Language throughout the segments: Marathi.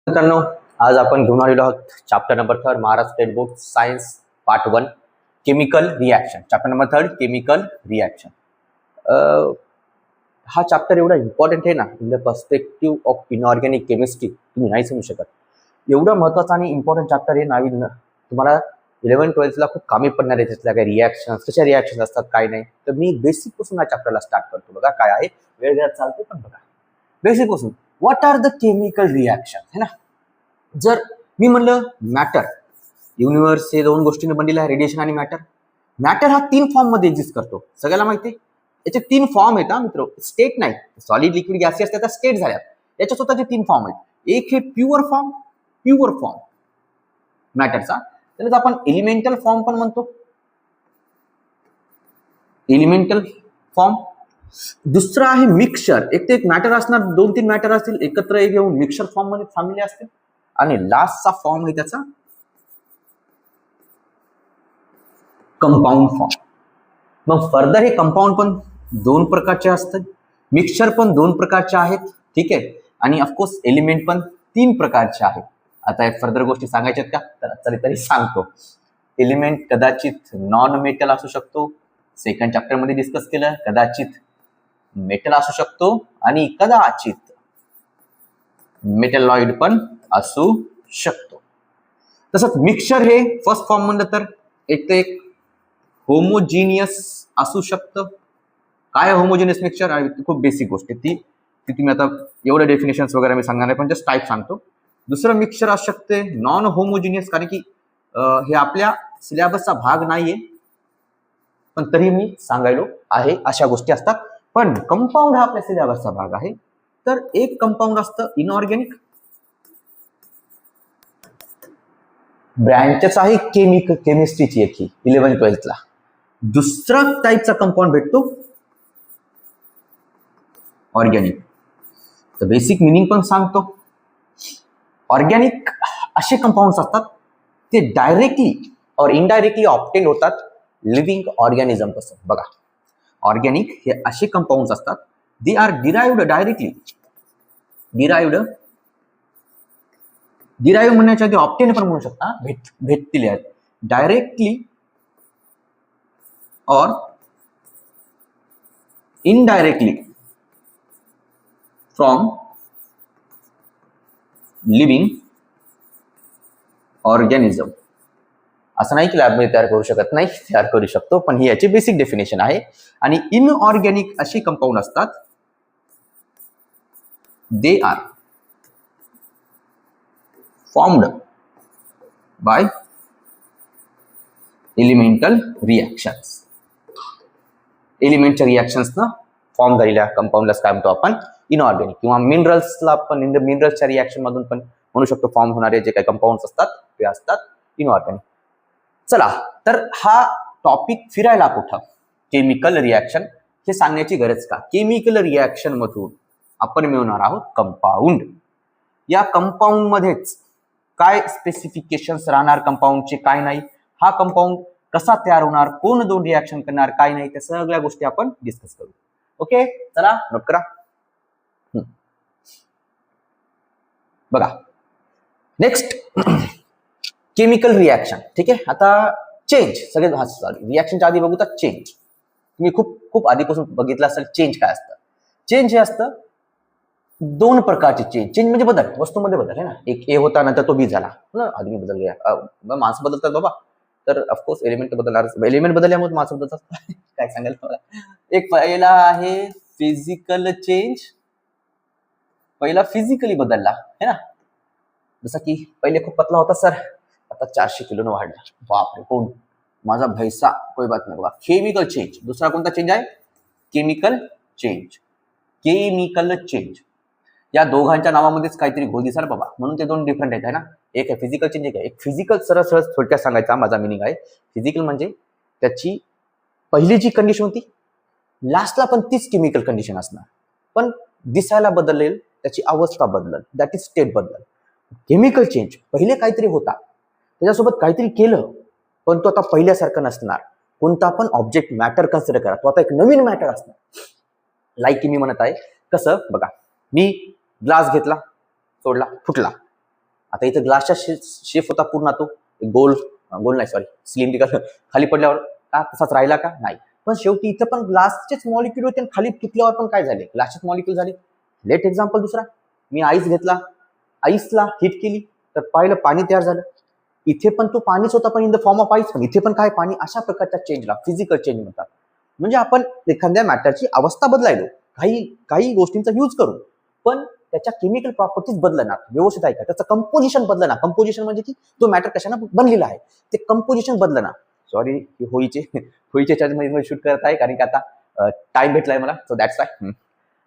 मित्रांनो, आज आपण घेऊन आलेलो आहोत chapter number 3 Maharashtra state board science part 1 chemical reaction. Chapter number 3 chemical reaction. हा चॅप्टर एवढा इम्पॉर्टंट आहे ना, in the perspective of inorganic chemistry तुम्ही नाही समजू शकत. एवढा महत्त्वाचा आणि इम्पॉर्टंट चॅप्टर आहे. नवीन तुम्हाला 11-12ला खूप कामी पडणार आहे. त्यातल्या काही रिॲक्शन, कशा रिॲक्शन असतात काय नाही. तर मी बेसिक पासून या चॅप्टरला स्टार्ट करतो. बघा काय आहे, वेळ वेळ चालते पण बघा बेसिक पासून. What are the chemical reaction है ना. जर मी म्हणलं मॅटर, युनिव्हर्स हे दोन गोष्टींनी बनलेला आहे, रेडिएशन आणि मॅटर. मॅटर हा 3 फॉर्म मध्ये एक्झिस्ट करतो, सगळ्याला माहिती आहे. याचे 3 फॉर्म आहेत मित्र, स्टेट नाही. सॉलिड, लिक्विड, गॅसियस त्याचा स्टेट झाल्या. याच्या स्वतःचे 3 फॉर्म आहेत. एक हे प्युअर फॉर्म मॅटरचा, त्याला आपण एलिमेंटल फॉर्म पण म्हणतो, एलिमेंटल फॉर्म. दुसरा आहे मिक्सचर. एक ते एक मॅटर असणार, 2-3 मॅटर असतील एकत्र एक येऊन मिक्सचर फॉर्म मध्ये थांबले असतील. आणि लास्टचा फॉर्म आहे त्याचा कंपाऊंड फॉर्म. मग फर्दर हे कंपाऊंड पण 2 प्रकारचे असतात, मिक्सचर पण 2 प्रकारचे आहेत, ठीक आहे. आणि ऑफकोर्स एलिमेंट पण 3 प्रकारचे आहेत. आता फर्दर गोष्टी सांगायच्यात का, तर तरी सांगतो. एलिमेंट कदाचित नॉन मेटल असू शकतो, सेकंड चॅप्टर मध्ये डिस्कस केलं. कदाचित मेटल असू शकतो आणि कदाचित मेटलॉइड पण असू शकतो. तसंच मिक्सचर हे फर्स्ट फॉर्म म्हणलं तर एक होमोजिनियस असू शकतं. काय होमोजिनियस मिक्सचर, खूप बेसिक गोष्ट आहे ती तुम्ही आता एवढे डेफिनेशन्स वगैरे मी सांगणार नाही, पण जस्ट टाईप सांगतो. दुसरं मिक्सचर असू शकते नॉन होमोजिनियस, कारण की हे आपल्या सिलेबसचा भाग नाहीये, पण तरी मी सांगायलो आहे. अशा गोष्टी असतात. पण कंपाऊंड हा आपल्या सिलेबसचा भाग आहे. तर एक कंपाऊंड असतं इनऑर्गॅनिक, ब्रँचच आहे केमिस्ट्रीची एक ही 11-12ला. दुसरा टाईपचा कंपाऊंड भेटतो ऑर्गॅनिक. तर बेसिक मिनिंग पण सांगतो. ऑर्गॅनिक असे कंपाऊंड्स असतात ते डायरेक्टली और इनडायरेक्टली ऑब्टेन होतात लिव्हिंग ऑर्गॅनिझम पासून. बघा, ऑर्गॅनिक हे असे कंपाऊंड्स असतात, they are derived directly. Derive म्हणण्याच्या आधी ऑप्टेन पण म्हणू शकता, भेटतील आहेत directly or indirectly from living organism. असं नाही की लॅबमध्ये तयार करू शकत नाही, तयार करू शकतो, पण ही याची बेसिक डेफिनेशन आहे. आणि इनऑर्गॅनिक अशी कंपाऊंड असतात, they are formed by elemental reactions. एलिमेंटच्या रिॲक्शन्सना फॉर्म झालेल्या कंपाऊंडलाच काय म्हणतो आपण, इनऑर्गॅनिक. किंवा मिनरल्सला पण इन द मिनरल्सच्या रिॲक्शन मधून पण म्हणू शकतो फॉर्म होणारे जे काही कंपाऊंड्स असतात ते असतात इनऑर्गॅनिक. चला, तर हा टॉपिक फिरायला कुठं, केमिकल रिॲक्शन हे सांगण्याची गरज का. केमिकल रिॲक्शन मधून आपण मिळवणार आहोत कंपाऊंड. या कंपाऊंड मध्येच काय स्पेसिफिकेशन्स राहणार कंपाऊंडचे, काय नाही, हा कंपाऊंड कसा तयार होणार, कोण 2 रिॲक्शन करणार, काय नाही, त्या सगळ्या गोष्टी आपण डिस्कस करू. ओके, चला नोट करा. बघा नेक्स्ट केमिकल रिॲक्शन, ठीक आहे. आता चेंज, सगळे रिॲक्शनच्या आधी बघू तर चेंज. तुम्ही खूप आधीपासून बघितलं असेल चेंज काय असतं. चेंज हे असतं 2 प्रकारचे चेंज म्हणजे बदल, वस्तूमध्ये बदल आहे ना. एक ए होता, नंतर तो बी झाला, आदमी बदल गया, माणसं बदलतात बाबा. तर ऑफकोर्स एलिमेंट बदलणार, एलिमेंट बदलल्यामुळे माणसं बदलतात. काय सांगायला मला. एक पहिला आहे फिजिकल चेंज, पहिला फिजिकली बदलला है ना. जसं की पहिले खूप पतला होता सर, आता 400 किलो वाढला. बापरे, कोण माझा भैसा, कोई बात नाही. बघा, केमिकल चेंज. दुसरा कोणता चेंज आहे, केमिकल चेंज. केमिकल चेंज या दोघांच्या नावामध्येच काहीतरी घोळ दिसाल बाबा, म्हणून ते 2 डिफरंट आहेत है ना. एक आहे फिजिकल चेंज, एक आहे फिजिकल. सरळ थोडक्यात सांगायचा माझा मिनिंग आहे, फिजिकल म्हणजे त्याची पहिली जी कंडिशन होती लास्टला पण तीच केमिकल कंडिशन असणार, पण दिसायला बदलेल, त्याची अवस्था बदलेल, दॅट इज स्टेट बदलेल. केमिकल चेंज पहिले काहीतरी होता, त्याच्यासोबत काहीतरी केलं, पण तो आता पहिल्यासारखं नसणार. कोणता पण ऑब्जेक्ट मॅटर कन्सिडर करा, तो आता एक नवीन मॅटर असणार. लाईक की मी म्हणत आहे कसं, बघा, मी ग्लास घेतला, सोडला, फुटला. आता इथं ग्लासच्या शेप होता पूर्ण, तो गोल गोल नाही, सॉरी सिलेंड्रिकल, खाली पडल्यावर का तसाच राहिला का? नाही. पण शेवटी इथं पण ग्लासचेच मॉलिक्युल होते आणि खाली तुटल्यावर पण काय झाले? ग्लासचेच मॉलिक्युल झाले. लेट एक्झाम्पल दुसरा, मी आईस घेतला, आईसला हिट केली तर पाहिलं पाणी तयार झालं. इथे पण तो पाणीच होता, पण in the form of ice, पण इथे पण काय पाणी. अशा प्रकारच्या चेंजला फिजिकल चेंज म्हणतात. म्हणजे आपण एखाद्या मॅटरची अवस्था बदलायलो काही गोष्टींचा यूज करून, पण त्याच्या केमिकल प्रॉपर्टीज बदलणार. व्यवस्थित आहे का? त्याचं कंपोजिशन बदलणार. कंपोजिशन म्हणजे की तो मॅटर कशाने बनलेला आहे ते कंपोजिशन बदलणार. सॉरी होळीचे चार्जमध्ये शूट करत आहे कारण की आता टाइम भेटलाय मला, सो दॅट्स वाय.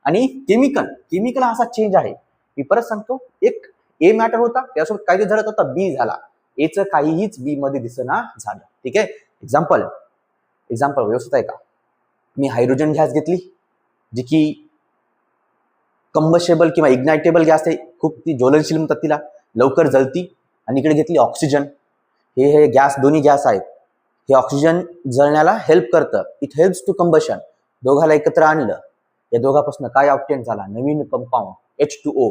आणि केमिकल हा असा चेंज आहे. मी परत सांगतो, एक ए मॅटर होता, त्यासोबत काही झालं होता, बी झाला. एचं काहीच बी मध्ये दिसना झालं. ठीक आहे. एक्झाम्पल व्यवस्थित आहे का? मी हायड्रोजन गॅस घेतली, जी की कंबस्टेबल किंवा इग्नायटेबल गॅस आहे, खूप ती ज्वलनशील म्हणतात तिला, लवकर जळती. आणि इकडे घेतली ऑक्सिजन. हे गॅस, दोन्ही गॅस आहेत. हे ऑक्सिजन जळण्याला हेल्प करतं. It helps to combustion. दोघाला एकत्र आणलं, या दोघांपासून काय ऑब्टेन झाला? नवीन कंपाऊंड H2O.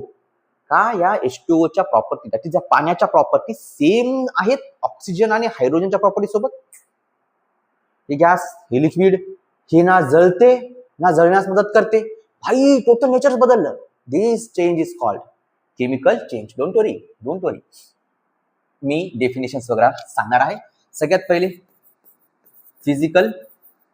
का? या H2O च्या प्रॉपर्टी, दॅट इज या पाण्याच्या प्रॉपर्टी सेम आहेत ऑक्सिजन आणि हायड्रोजनच्या प्रॉपर्टी सोबत. हे गॅस, हे लिक्विड, हे ना जळते ना जळण्यास मदत करते. भाई टोटल नेचर बदललं. This change is called chemical change. Don't worry. मी डेफिनेशन्स वगैरे सांगणार आहे. सगळ्यात पहिले फिजिकल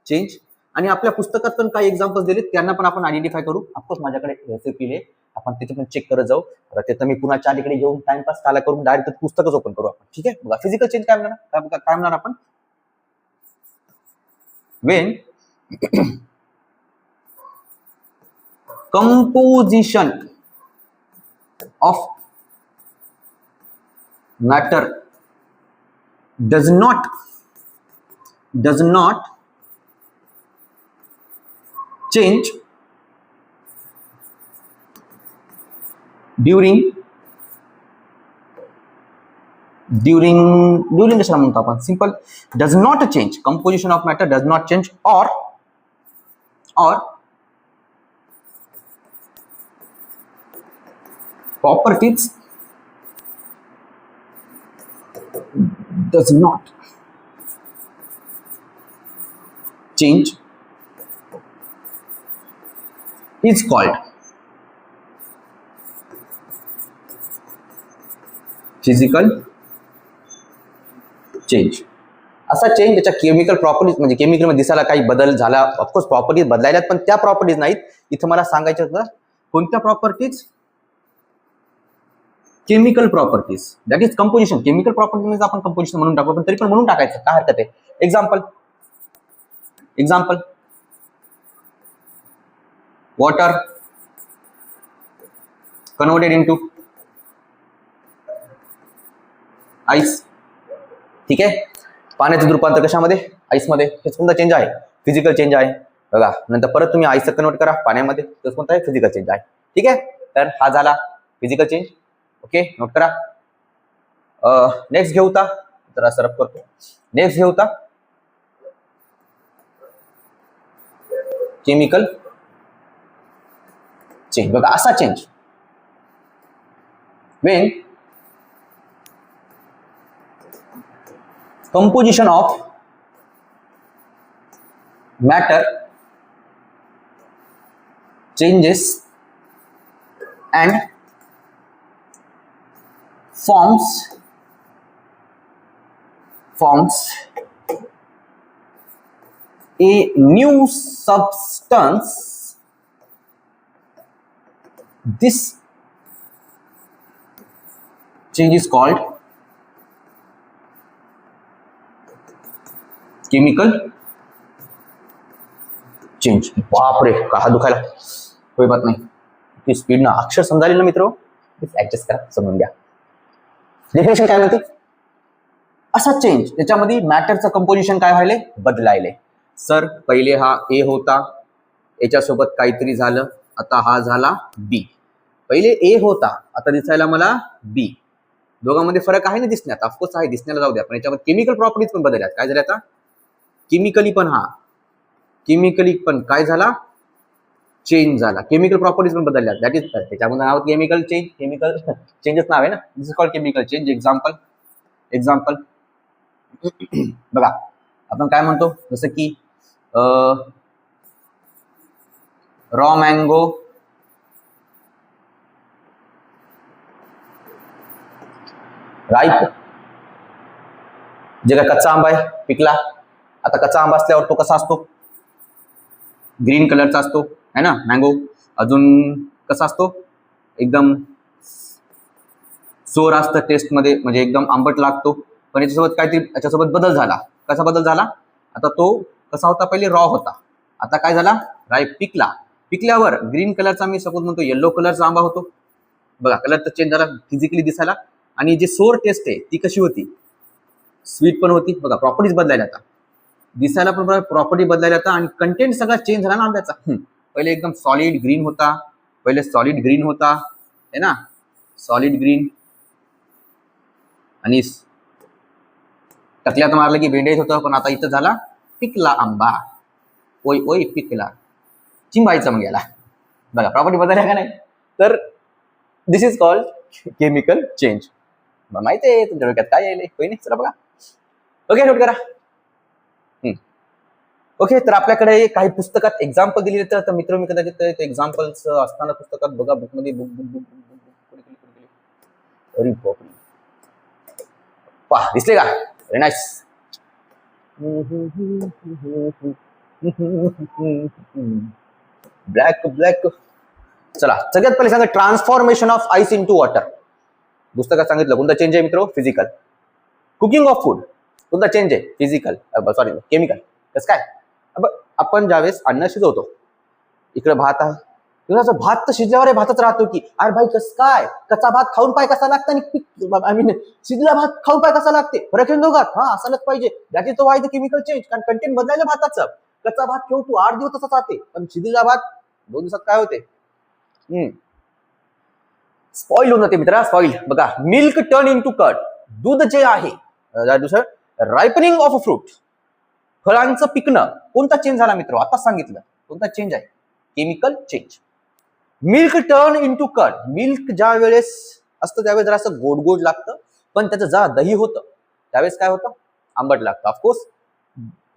चेंज, आणि आपल्या पुस्तकात पण काही एक्झाम्पल्स दिले, त्यांना पण आपण आयडेंटिफाय करू. ऑफकोर्स माझ्याकडे रेसिपी आहे, आपण तिथे पण चेक करत जाऊ. तिथं मी पुन्हा चार इकडे घेऊन टाइमपास काला करून डायरेक्ट पुस्तकच ओपन करू आपण. ठीक आहे. बघा फिजिकल चेंज काय म्हणणार आपण? Wien composition of matter does not change during कशाला म्हणतो आपण? Simple, does not change. composition of matter does not change or properties does not change is called physical change. असा चेंज त्याच्या केमिकल प्रॉपर्टीज, म्हणजे केमिकल मध्ये दिसायला काही बदल झाला. ऑफकोर्स प्रॉपर्टीज बदलायल्यात, पण त्या प्रॉपर्टीज नाहीत. इथं मला सांगायचं होतं कोणत्या properties? Chemical properties, that is composition. Chemical properties आपण कंपोजिशन म्हणून टाकू, पण तरी पण म्हणून टाकायचं, काय हरकत आहे? Example water converted into ice. ठीक आहे. पाण्याचं रूपांतर कशामध्ये? आईसमध्ये. हेच कोणता चेंज आहे? फिजिकल चेंज आहे. बघा, नंतर परत तुम्ही आईस कन्वर्ट करा पाण्यामध्ये, तर कोणता आहे? फिजिकल चेंज आहे. ठीक आहे. तर हा झाला फिजिकल चेंज. ओके, नोट करा. नेक्स्ट घेऊता, जरा सरप करतो. नेक्स्ट घेऊता केमिकल चेंज. बघा असा change, when composition of matter changes and forms a new substance. This change is called chemical change. बापरे, का दुखायला? कोई बात नाही, ती स्पीड ना अक्षर समजायला ना मित्र, ऍडजस्ट करा, समजून घ्या. डेफिनेशन काय म्हणते? असा चेंज, त्याच्यामध्ये मॅटरचं कंपोजिशन काय व्हायले? बदलायले. सर पहिले हा ए होता, याच्यासोबत काहीतरी झालं, आता हा झाला बी. पहिले ए होता, आता दिसायला मला बी. दोघांमध्ये फरक आहे ना दिसण्यात? ऑफकोर्स आहे, दिसण्याला जाऊ द्या, पण याच्यामध्ये केमिकल प्रॉपर्टीज पण बदलल्यात. काय झालं आता? केमिकली पण काय झाला? चेंज झाला, केमिकल प्रॉपर्टीज पण बदलल्या, दॅट इज त्याच्यामध्ये नाव केमिकल चेंज, केमिकल चेंजच नाव आहे ना, this is called chemical change. Example बघा, आपण काय म्हणतो, जसं की रॉ मँगो राईप, जे काय कच्चा आंबा आहे पिकला. आता कच्चा आंबा असल्यावर तो कसा असतो, ग्रीन कलरचा असतो है ना मँगो. अजून कसा असतो, एकदम सोर असतं टेस्टमध्ये, म्हणजे एकदम आंबट लागतो. पण याच्यासोबत काहीतरी याच्यासोबत बदल झाला. कसा बदल झाला, आता तो कसा होता, पहिले रॉ होता, आता काय झाला, राईप पिकला. पिकल्यावर ग्रीन कलरचा, मी सपोज म्हणतो येलो कलरचा आंबा होतो. बघा, कलर तर चेंज झाला फिजिकली दिसायला. आणि जी सोर टेस्ट आहे ती कशी होती, स्वीट पण होती. बघा, प्रॉपर्टीज बदलायला, आता दिसायला पण प्रॉपर्टी बदलायला, आता आणि कंटेंट सगळा चेंज झाला ना आंब्याचा. पहिले एकदम सॉलिड ग्रीन होता, है ना, सॉलिड ग्रीन. आणि टकल्यात मारलं की भेंडेच होतं, पण आता इथं झाला पिकला आंबा. ओय ओय पिकला, चिंबायचं मग याला. बघा, प्रॉपर्टी बदलल्या का नाही. तर this is called chemical change. माहिती आहे तुमच्या डोक्यात काय यायले, नाही, चला बघा. ओके, नोट करा. ओके, तर आपल्याकडे काही पुस्तकात एक्झाम्पल दिले तर मित्र, मी कदाचित एक्झाम्पल्स असताना पुस्तकात बघा, बुकमध्ये अरे बापरे, पहा, दिसले का, व्हेरी नाईस. ब्लॅक. चला, सगळ्यात पहिले सांगा, transformation of ice into water. पुस्तकात सांगितलं कोणता चेंज आहे मित्र, फिजिकल. कुकिंग ऑफ फूड कोणता चेंज आहे, फिजिकल, सॉरी केमिकल. कसं काय, आपण ज्यावेळेस अन्न शिजवतो, इकडे भात आहे, तुझा भात तर शिजल्यावर भातच राहतो की, अरे भाई कसं काय, कच्चा भात खाऊन पाय कसा लागतं आणि आय मीन शिजला भात खाऊन पाय कसा लागते, फरक आहे दोघात. हा, असायलाच पाहिजे, that is why the chemical change. कारण कंटेंट बदलायला भाताचं. कच्चा भात ठेवू तू 8 दिवस तसाच राहते, पण शिजलेला भात 2 दिवसात काय होते, स्पॉइल होऊन जाते मित्रा, स्पॉइल. बघा, milk turn into curd, दूध जे आहे, दुसरं रायपनिंग ऑफ अ फ्रूट, फळांचं पिकणं. कोणता चेंज झाला मित्र, आता सांगितलं कोणता चेंज आहे, chemical change. Milk turn into curd, milk ज्या वेळेस असतं त्यावेळेस जरा असं गोड गोड लागतं, पण त्याचं जा दही होतं त्यावेळेस काय होतं, आंबट लागतं. ऑफकोर्स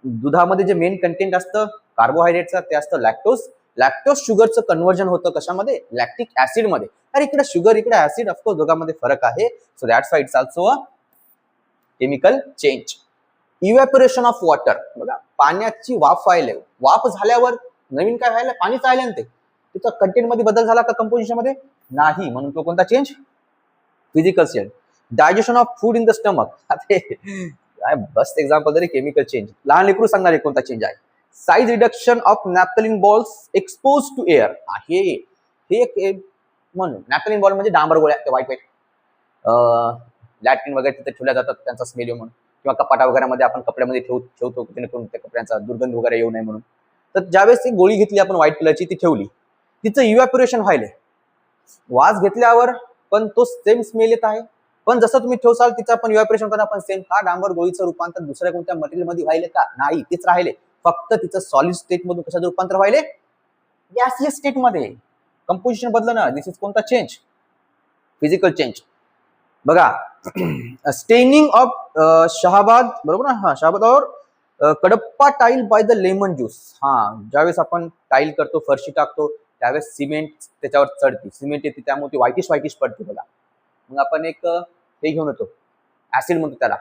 दुधामध्ये जे मेन कंटेंट असतं कार्बोहायड्रेटचं ते असतं लॅक्टोज शुगरचं कन्व्हर्जन होतं कशामध्ये, लॅक्टिक ऍसिड मध्ये. अरे इकडे शुगर, इकडे ऍसिड, ऑफकोर्स दोघांमध्ये फरक आहे. So that's why it's also a chemical change. Evaporation of water, बघा, पाण्याची वाफ व्हायला, वाफ झाल्यावर नवीन काय व्हायला, पाणीच राहिलं ना, ते तिथं कंटेंट मध्ये बदल झाला का कंपोजिशन मध्ये, नाही, म्हणून तो कोणता change, physical change. Digestion of food in the stomach, काय बेस्ट एक्झाम्पल तरी केमिकल चेंज. लहान लेकरू सांगणार आहे कोणता चेंज आहे. Size reduction of naphthalene balls expose to air आहे, हे एक म्हणून. नॅप्थलिन बॉल म्हणजे डांबर गोळ्या, ते व्हाईट लॅट्रिन वगैरे तिथे ठेवल्या जातात, त्यांचा स्मेल येऊ म्हणून, किंवा कपाटा वगैरे आपण कपड्यामध्ये ठेवतो जेणेकरून त्या कपड्यांचा दुर्गंध वगैरे येऊ नये म्हणून. तर ज्यावेळेस ती गोळी घेतली आपण व्हाईट कलरची, ती ठेवली, तिचं इव्हॅपोरेशन व्हायले, वास घेतल्यावर पण तो सेम स्मेल येत आहे, पण जसं तुम्ही ठेवसाल तिचं आपण इव्हॅपोरेशन करणार पण सेम. का डांबर गोळीचं रूपांतर दुसऱ्या कोणत्या मटेरियल मध्ये व्हायले का, नाही, तेच राहिले, फक्त तिचं सॉलिड स्टेट मधून कशाचं रूपांतर व्हायले, गॅसियस स्टेट मध्ये, कंपोजिशन बदलं ना. दिस इज कोणता चेंज, फिजिकल चेंज. बघा, स्टेनिंग ऑफ शहाबाद, बरोबर ना, हा शहाबाद और Kadapa tile by the lemon juice. हा, ज्यावेळेस आपण टाईल करतो, फरशी टाकतो, त्यावेळेस सिमेंट त्याच्यावर चढते, सिमेंट येते, त्यामुळे ती व्हाईटिश पडते. बघा, मग आपण एक हे घेऊन येतो, ऍसिड म्हणतो त्याला,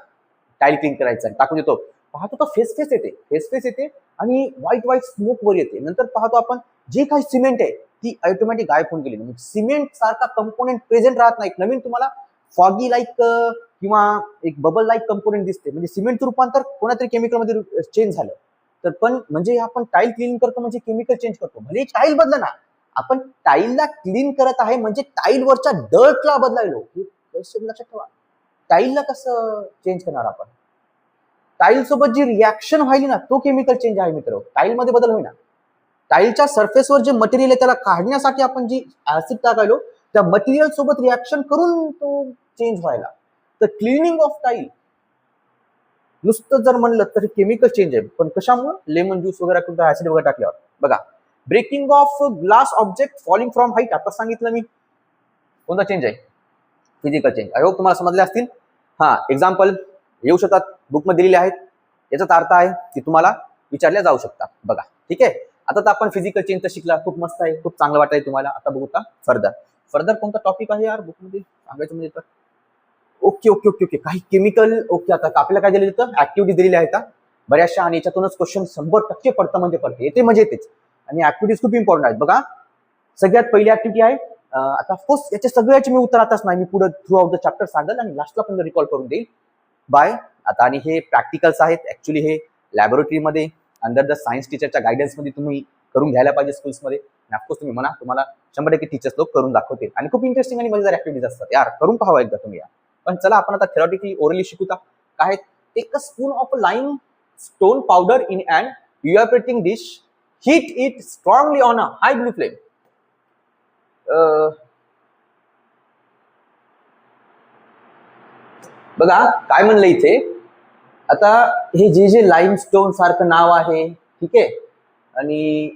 टाईल क्लीन करायचं, टाकून येतो, पाहतो तो फेस येते आणि व्हाईट स्मोक वर येते. नंतर पाहतो आपण जे काही सिमेंट आहे ती ऑटोमॅटिक गायब होऊन गेली. सिमेंट सारखा कंपोनेंट प्रेझेंट राहत नाही. नवीन तुम्हाला फॉगी लाईक किंवा एक बबल लाईक कंपोनेंट दिसते, म्हणजे सिमेंटचं रूपांतर कोणातरी केमिकल मध्ये चेंज झालं. तर पण म्हणजे आपण टाईल क्लीन करतो म्हणजे केमिकल चेंज करतो, भले टाईल बदला ना, आपण टाईलला क्लीन करत आहे म्हणजे टाईलवरच्या डर्टला बदलायलो. लक्षात ठेवा, टाईलला कसं चेंज करणार आपण, टाईल सोबत जी रिॲक्शन व्हायली ना, तो केमिकल चेंज आहे मित्र. टाईल मध्ये बदल होईना, टाईलच्या सरफेसवर जे मटेरियल आहे त्याला काढण्यासाठी आपण जी ऍसिड टाकायलो, त्या मटेरियल सोबत रिॲक्शन करून तो चेंज व्हायला. तर क्लिनिंग ऑफ टाईल नुसतं जर म्हणलं तर केमिकल चेंज आहे, पण कशामुळे, लेमन ज्यूस वगैरे ऍसिड वगैरे टाकल्यावर. बघा, breaking of glass object falling from height, आता सांगितलं मी. कोणता चेंज आहे? Physical change. आय होप तुम्हाला समजले असतील. हा, एक्झाम्पल येऊ शकतात, बुकमध्ये दिलेले आहेत. याचा अर्थ आहे की तुम्हाला विचारल्या जाऊ शकतात. बघा, ठीक आहे. आता तर आपण फिजिकल चेंज तर शिकला, खूप मस्त आहे, खूप चांगलं वाटतंय तुम्हाला. आता बघू का फर्दर कोणता टॉपिक आहे यार बुकमध्ये सांगायचं म्हणजे तर. ओके ओके ओके ओके, काही केमिकल. ओके, आता आपल्याला काय दिलेलं होतं? ऍक्टिव्हिटीज दिलेल्या आहेत बऱ्याचशा, आणि याच्यातूनच क्वेश्चन 100% पडतं म्हणजे पडते, येते म्हणजे येतेच. आणि ऍक्टिव्हिटीज खूप इम्पॉर्टंट आहेत. बघा, सगळ्यात पहिली ऍक्टिव्हिटी आहे, आता ऑफकोर्स याच्या सगळ्याची मी उत्तर आताच नाही, मी पुढे थ्रू आउट द चॅप्टर सांगेल आणि लास्टला पण रिकॉल करून देईल बाय. आता आणि हे प्रॅक्टिकल्स आहेत, ऍक्च्युली हे लॅबोरेटरीमध्ये अंडर द सायन्स टीचरच्या गायडन्समध्ये तुम्ही करून घ्यायला पाहिजे स्कूल्समध्ये. ऑफकोर्स तुम्ही म्हणा, तुम्हाला 100% टीचर्स लोक करून दाखवतील, आणि खूप इंटरेस्टिंग आणि मजेदार ऍक्टिव्हिटीज असतात यार, करून पाहावा एकदा तुम्ही यार. पण चला आपण आता थेरॉटिकली ओरली शिकूता. काय? Take a spoon of limestone powder in and evaporating dish, heat it strongly on a high blue flame. बघा काय म्हणलं इथे. आता हे जे लाईमस्टोन सारखं नाव आहे, ठीक आहे, आणि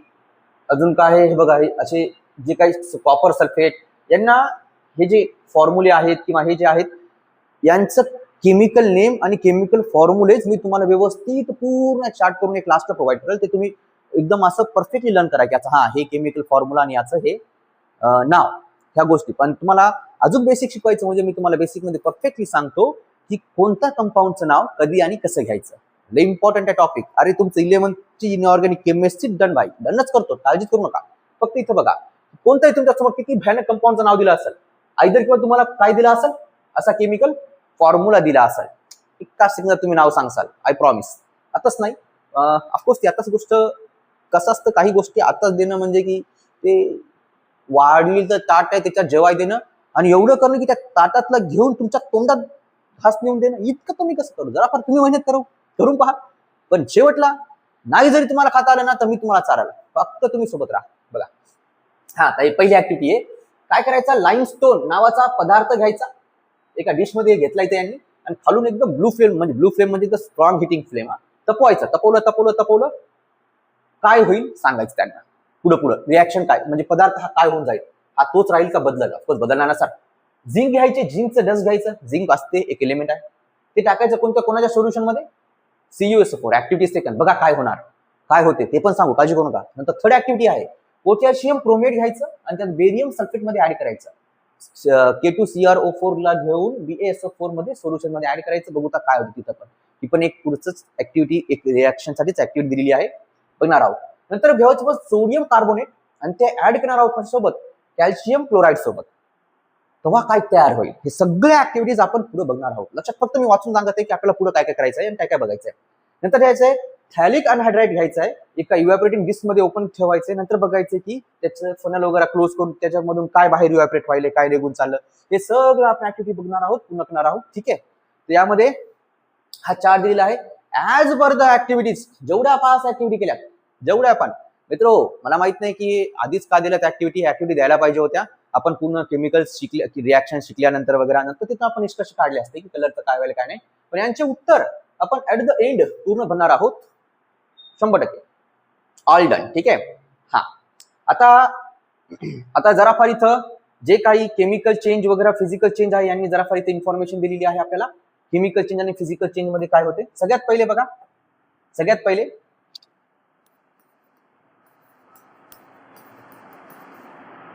अजून काय आहे हे बघा, हे असे जे काही कॉपर सल्फेट, यांना हे जे फॉर्म्युले आहेत किंवा हे जे आहेत यांचं केमिकल नेम आणि केमिकल फॉर्म्युलेज मी तुम्हाला व्यवस्थित पूर्ण चार्ट करून एक लास्टला प्रोव्हाइड करेल. ते तुम्ही एकदम असं परफेक्टली लर्न करा की याचं हा हे केमिकल फॉर्म्युला आणि याचं हे नाव, ह्या गोष्टी. पण तुम्हाला अजून बेसिक शिकवायचं म्हणजे मी तुम्हाला बेसिक मध्ये परफेक्टली सांगतो की कोणत्या कंपाऊंडचं नाव कधी आणि कसं घ्यायचं. लय इम्पॉर्टंट आहे टॉपिक. अरे तुमचं 11th inorganic chemistry done bye, डनच करतो, काळजी करू नका. फक्त इथं बघा, कोणताही तुमच्यासमोर किती भयानक कंपाऊंडचं नाव दिलं असेल, आयदर किंवा तुम्हाला काय दिलं असेल, असा केमिकल फॉर्म्युला दिला असेल, एका सेकंदात तुम्ही नाव सांगसाल, आय प्रॉमिस. आताच नाही, ऑफकोर्स ती आताच गोष्ट. कसं असतं, काही गोष्टी आताच देणं म्हणजे की ते वाढलेलं ताट आहे त्याच्यात जेवाय देणं, आणि एवढं करणं की त्या ताटातलं घेऊन तुमच्या तोंडात घास नेऊन देणं, इतकं तुम्ही कसं करू? जरा फार तुम्ही मेहनत करून पहा. पण शेवटला नाही जरी तुम्हाला खाता आलं ना, तर मी तुम्हाला चाराल, फक्त तुम्ही सोबत राहा. बघा, हा पहिली ऍक्टिव्हिटी आहे. काय करायचा? लाईमस्टोन नावाचा पदार्थ घ्यायचा, एका डिश मध्ये घेतला इथे यांनी, आणि खालून एकदम ब्लू फ्लेम म्हणजे स्ट्रॉंग हिटिंग फ्लेम, तपवायचं. तपवलं काय होईल सांगायचं त्यांना. पुढं रिॲक्शन काय, म्हणजे पदार्थ हा काय होऊन जाईल, हा तोच राहील का बदलल? ऑफकोर्स बदलणार नसणार. झिंक घ्यायचे, झिंकचं डस्ट घ्यायचं. झिंक असते एक एलिमेंट आहे, ते टाकायचं कोणाच्या सोल्युशन मध्ये? CuSO4. Activity second. बघा काय होणार, काय होते ते पण सांगू, काळजी करू नका. नंतर थर्ड ऍक्टिव्हिटी आहे, पोटॅशियम क्रोमेट घ्यायचं आणि त्यात बेरियम सल्फेट मध्ये ऍड करायचं. K2CrO4 ला घेऊन BaSO4 मध्ये सोल्युशन मध्ये ऍड करायचं. बघू काय होतं तिथं पण. ही पण एक पुढचंच ऍक्टिव्हिटी, एक रिॲक्शन साठीच ऍक्टिव्हिटी दिलेली आहे, बघणार आहोत. नंतर घ्यायचं सोडियम कार्बोनेट आणि ते ऍड करणार आहोत सोबत कॅल्शियम क्लोराईड सोबत. तेव्हा काय तयार होईल, हे सगळे ऍक्टिव्हिटीज आपण पुढे बघणार आहोत. लक्षात फक्त मी वाचून सांगत आहे की आपल्याला पुढे काय काय करायचं आहे आणि काय काय बघायचं आहे. नंतर घ्यायचं आहे थॅलिक अनहायड्राइड घ्यायचं आहे, एका इव्हॅपोरेटिंग डिश मध्ये ओपन ठेवायचं. नंतर बघायचं की त्याचं फनल वगैरे क्लोज करून त्याच्यामधून काय बाहेर इव्हॅपोरेट व्हायला, काय निघून चाललं, हे सगळं आपण ऍक्टिव्हिटी बघणार आहोत, पूर्ण करणार आहोत. ठीक आहे, तर यामध्ये हा चार्ट दिलेला आहे. ऍज पर द ऍक्टिव्हिटीज, जेवढ्या 5 ऍक्टिव्हिटी केल्या, जेवढ्या आपण मित्रो, मला माहित नाही की आधीच का दिल्यात ऍक्टिव्हिटी द्यायला पाहिजे होत्या. आपण पूर्ण केमिकल्स शिकल्या, रिॲक्शन शिकल्यानंतर वगैरे नंतर तिथं आपण निष्कर्ष काढले असते की कलरचं काय व्हायला काय नाही. पण यांचे उत्तर आपण ऍट द एंड पूर्ण बनणार आहोत 100%. All done. ठीक आहे. हा, आता जरा फार इथं जे काही केमिकल चेंज वगैरे फिजिकल चेंज आहे, यांनी जरा फार इथे इन्फॉर्मेशन दिलेली आहे आपल्याला. केमिकल चेंज आणि फिजिकल चेंज मध्ये काय होते. सगळ्यात पहिले बघा,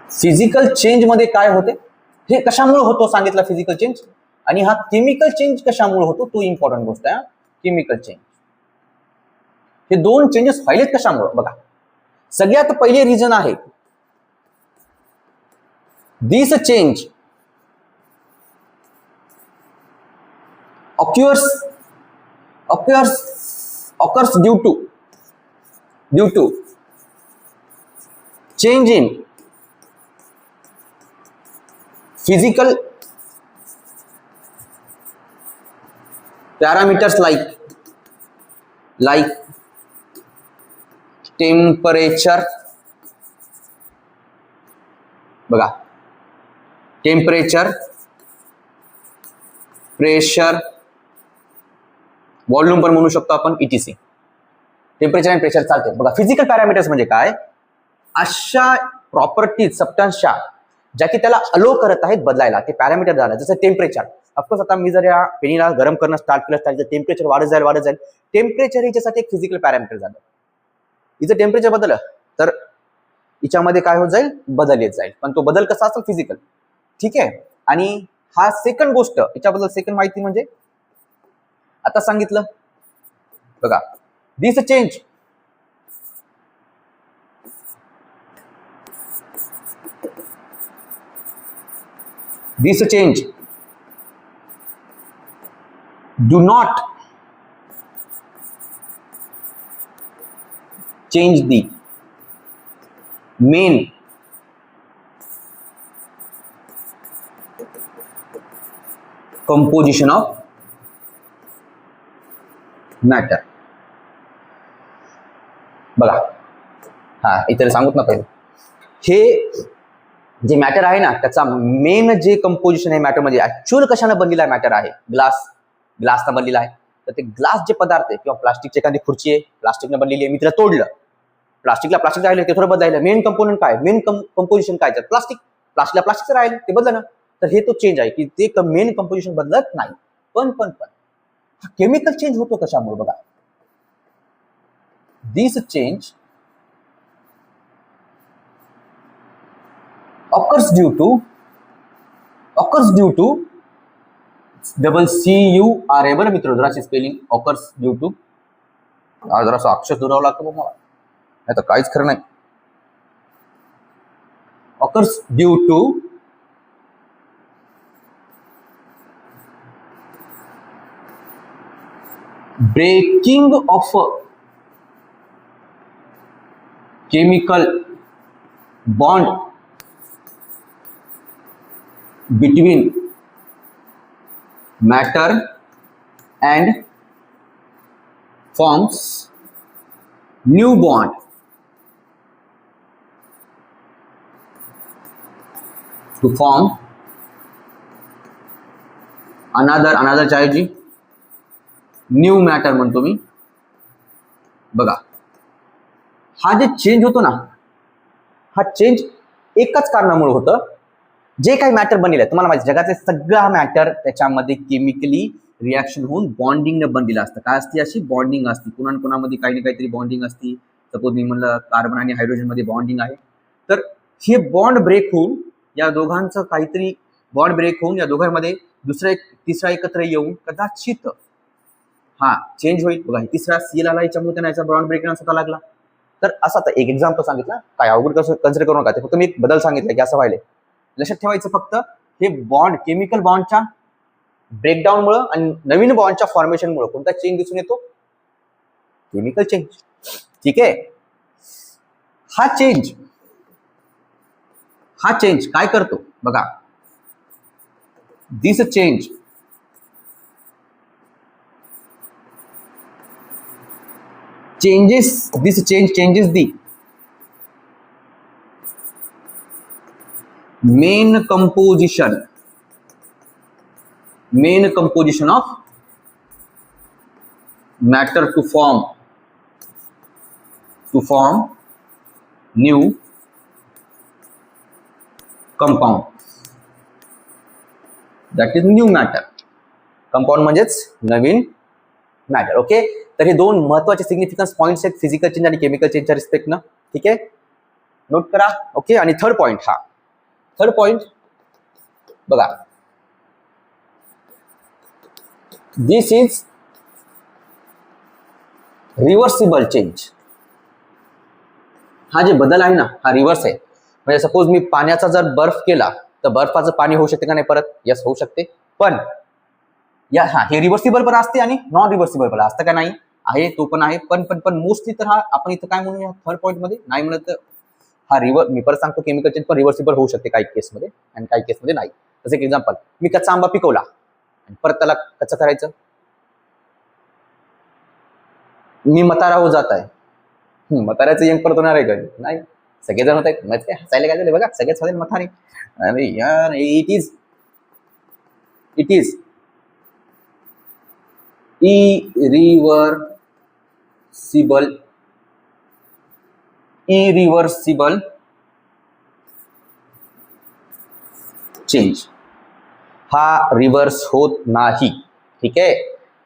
फिजिकल चेंज मध्ये काय होते, हे कशामुळे होतो सांगितलं फिजिकल चेंज, आणि हा केमिकल चेंज कशामुळे होतो तो इम्पॉर्टंट गोष्ट आहे. केमिकल चेंज, हे दोन चेंजेस व्हायलेत कशामुळे बघा. सगळ्यात पहिले रिझन आहे, दिस change occurs due to change in physical parameters like temperature. बघा, टेम्परेचर, प्रेशर, व्हॉल्यूम पण म्हणू शकतो आपण, ETC. टेम्परेचर आणि प्रेशर चालते. बघा, फिजिकल पॅरामीटर्स म्हणजे काय, अशा प्रॉपर्टीज सबस्टन्सच्या ज्या की त्याला अलो करत आहेत बदलायला, ते पॅरामीटर झालं. जसं टेम्परेचर. ऑफकोर्स आता मी जर या पेनीला गरम करणं स्टार्ट केलं, टेम्परेचर वाढत जाईल. टेम्परेचर याच्यासाठी एक फिजिकल पॅरामीटर झालं. हिचं टेम्परेचर बदललं तर हिच्यामध्ये काय होत जाईल, बदल येत जाईल. पण तो बदल कसा असेल, फिजिकल. ठीक आहे. आणि हा सेकंड गोष्ट, याच्याबद्दल सेकंड माहिती म्हणजे आता सांगितलं बघा, दिस change do not change the main composition of matter. बघा, हा इथे सांगूत ना पहिले, हे जे मॅटर आहे ना त्याचा मेन जे कंपोजिशन आहे मॅटरमध्ये, ऍक्च्युअल कशाने बनलेला मॅटर आहे, ग्लासनं बनलेला आहे. तर ते ग्लास जे पदार्थ आहे किंवा प्लास्टिकची एखादी खुर्ची आहे, प्लास्टिकनं बनलेली आहे, मी तिला तोडलं, प्लास्टिक राहिलं, ते थोडं बदलायला. मेन कंपोनंट काय, मेन कंपोजिशन काय, तर प्लास्टिकचं राहिलं, ते बदलं ना. तर हे तो चेंज आहे की ते मेन कंपोजिशन बदलत नाही. पण केमिकल चेंज होतो कशामुळे बघा. दिस change occurs due to CURA. बरं मित्र, जराशी स्पेलिंग occurs due to, जरासं अक्षर दुरावं लागतं बघ मला, नाही तर काहीच खरं नाही. occurs due to breaking of chemical bond between matter and forms new bond. To form another चाहिए न्यू मॅटर म्हणतो मी. बघा, हा जे चेंज होतो ना, हा चेंज एकाच कारणामुळे होतं. जे काही मॅटर बनलेलं आहे, तुम्हाला माहिती, जगातले सगळा मॅटर त्याच्यामध्ये केमिकली रिॲक्शन होऊन बॉन्डिंगने बनलेलं असतं. काय असते, अशी बॉन्डिंग असते. कोणाकोणामध्ये काही ना काहीतरी बॉन्डिंग असते. सपोज मी म्हणलं कार्बन आणि हायड्रोजन मध्ये बॉन्डिंग आहे, तर हे बॉन्ड ब्रेक होऊन या दोघांचं काहीतरी बॉन्ड ब्रेक होऊन या दोघांमध्ये तिसरा एकत्र येऊन कदाचित हा चेंज होईल. बघा, तिसरा सीएल आला, याच्यामुळे त्यांना याचा बॉन्ड ब्रेक स्वतः लागला. तर असं आता एक एक्झाम्पल सांगितलं, काय अवघड कसं कन्सिडर करू नका, ते फक्त मी एक बदल सांगितलं की असं व्हायला. लक्षात ठेवायचं फक्त हे बॉन्ड, केमिकल बॉन्डच्या ब्रेकडाऊनमुळे आणि नवीन बॉन्डच्या फॉर्मेशनमुळे कोणता चेंज दिसून येतो, केमिकल चेंज. ठीक आहे. हा चेंज काय करतो बघा, दिस change changes the main composition of matter to form new compound. That is new matter. Compound म्हणजेच नवीन मॅटर. ओके. तर हे दोन महत्वाचे सिग्निफिकन्स पॉइंट्स आहेत, फिजिकल चेंज आणि केमिकल चेंजच्या रिस्पेक्टनं. ठीक आहे, नोट करा. ओके. आणि थर्ड पॉइंट बघा, दिस इज रिव्हर्सिबल चेंज. हा जे बदल आहे ना, हा रिव्हर्स आहे. म्हणजे सपोज मी पाण्याचा जर बर्फ केला तर बर्फाचं पाणी होऊ शकते का नाही परत, यस होऊ शकते. पण हे रिव्हर्सिबल पण असते आणि नॉन रिव्हर्सिबल पण असतं का नाही, आहे तो पण आहे. पण मोस्टली तर हा आपण इथं काय म्हणूया, थर्ड पॉईंट मध्ये नाही म्हणत तर हा मी परत सांगतो, केमिकल चेंज पण रिव्हर्सिबल होऊ शकते काही केसमध्ये आणि काही केसमध्ये नाही. जसं एक एक्झाम्पल, मी कच्चा आंबा पिकवला आणि परत त्याला कच्चं करायचं, मी म्हातारा हो जात आहे. म्हाताऱ्याचं यंग परत होणार आहे का, नाही. सगळेजण होत आहेत, काय हसायला काय झालं बघा, सगळेच होते म्हातारे. अरे यार, it is irreversible irreversible change, हा रिव्हर्स होत नाही, ठीक आहे,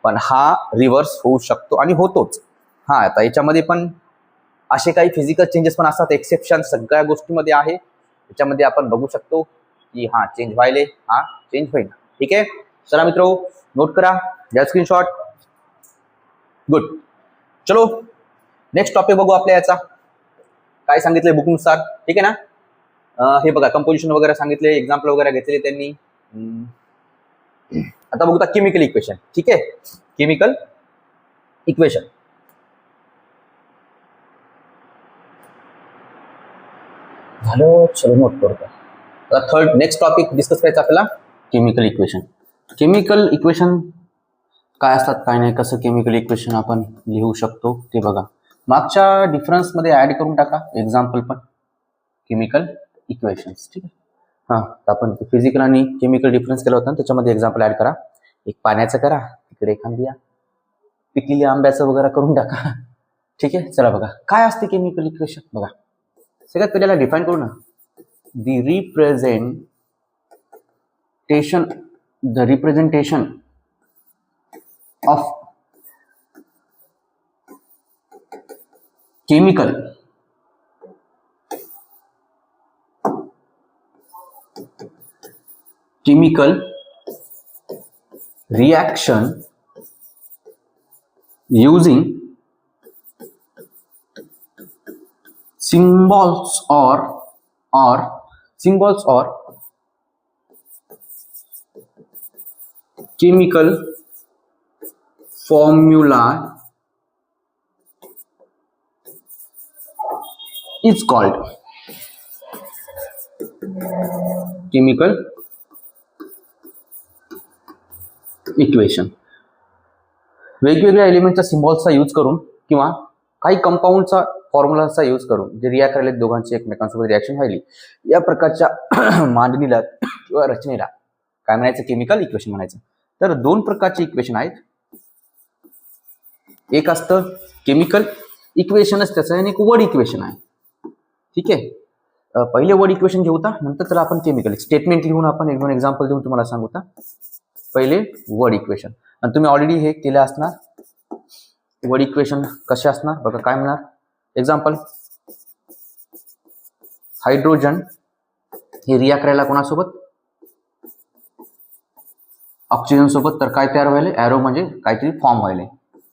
पण हा रिव्हर्स होऊ शकतो आणि होतोच. हा, आता याच्यामध्ये पण असे काही फिजिकल चेंजेस पण असतात, एक्सेप्शन सगळ्या गोष्टीमध्ये आहे. त्याच्यामध्ये आपण बघू शकतो की हा चेंज व्हायले, हा चेंज होईल, ठीक आहे. चला मित्रो, नोट करा, घ्या स्क्रीनशॉट. गुड. चलो नेक्स्ट टॉपिक बघू आपल्या याचा. काय सांगितलंय बुकनुसार, ठीक आहे ना. हे बघा, कंपोजिशन वगैरे सांगितले, एक्झाम्पल वगैरे घेतले त्यांनी. आता बघूया केमिकल इक्वेशन, ठीक आहे. केमिकल इक्वेशन झालं. चलो नोट करतो. आता थर्ड नेक्स्ट टॉपिक डिस्कस करायचं आपल्याला, केमिकल इक्वेशन. केमिकल इक्वेशन काय असतात, काय नाही, कसं केमिकल इक्वेशन आपण लिहू शकतो ते बघा. मागच्या डिफरन्समध्ये ऍड करून टाका एक्झाम्पल पण, केमिकल इक्वेशन्स, ठीक आहे. हां, आपण फिजिकल आणि केमिकल डिफरन्स केला होता, त्याच्यामध्ये एक्झाम्पल ऍड करा. एक पाण्याचं करा, तिकडे एखादी पिकलेली आंब्याचं वगैरे करून टाका, ठीक आहे. चला बघा, काय असते केमिकल इक्वेशन बघा. सगळ्यात पहिल्याला डिफाईन करू ना. The representation of chemical reaction using symbols or chemical formula is called chemical equation. वेगवेगळ्या एलिमेंटच्या सिम्बॉल्सचा यूज करून किंवा काही कंपाऊंडचा फॉर्म्युलाचा यूज करून जे रिॲक्ट राहिले दोघांची एकमेकांसोबत रिॲक्शन व्हायली, या प्रकारच्या मांडणीला किंवा रचनेला काय म्हणायचं, केमिकल इक्वेशन म्हणायचं. तर दोन प्रकारचे इक्वेशन आहेत. एक असतं केमिकल इक्वेशनच त्याचं, आणि एक वर्ड इक्वेशन आहे, ठीक आहे. पहिले वर्ड इक्वेशन घेऊ होता, नंतर त्याला आपण केमिकल स्टेटमेंट लिहून आपण एक दोन एक्झाम्पल देऊन तुम्हाला सांगू होता. पहिले वर्ड इक्वेशन, आणि तुम्ही ऑलरेडी हे केलं असणार. वर्ड इक्वेशन कसे असणार बघा, काय म्हणणार. एक्झाम्पल, हायड्रोजन हे रिॲक्ट करायला कोणासोबत, ऑक्सिजन सोबत, तर काय तयार व्हायले, एरो म्हणजे काहीतरी फॉर्म व्हायले,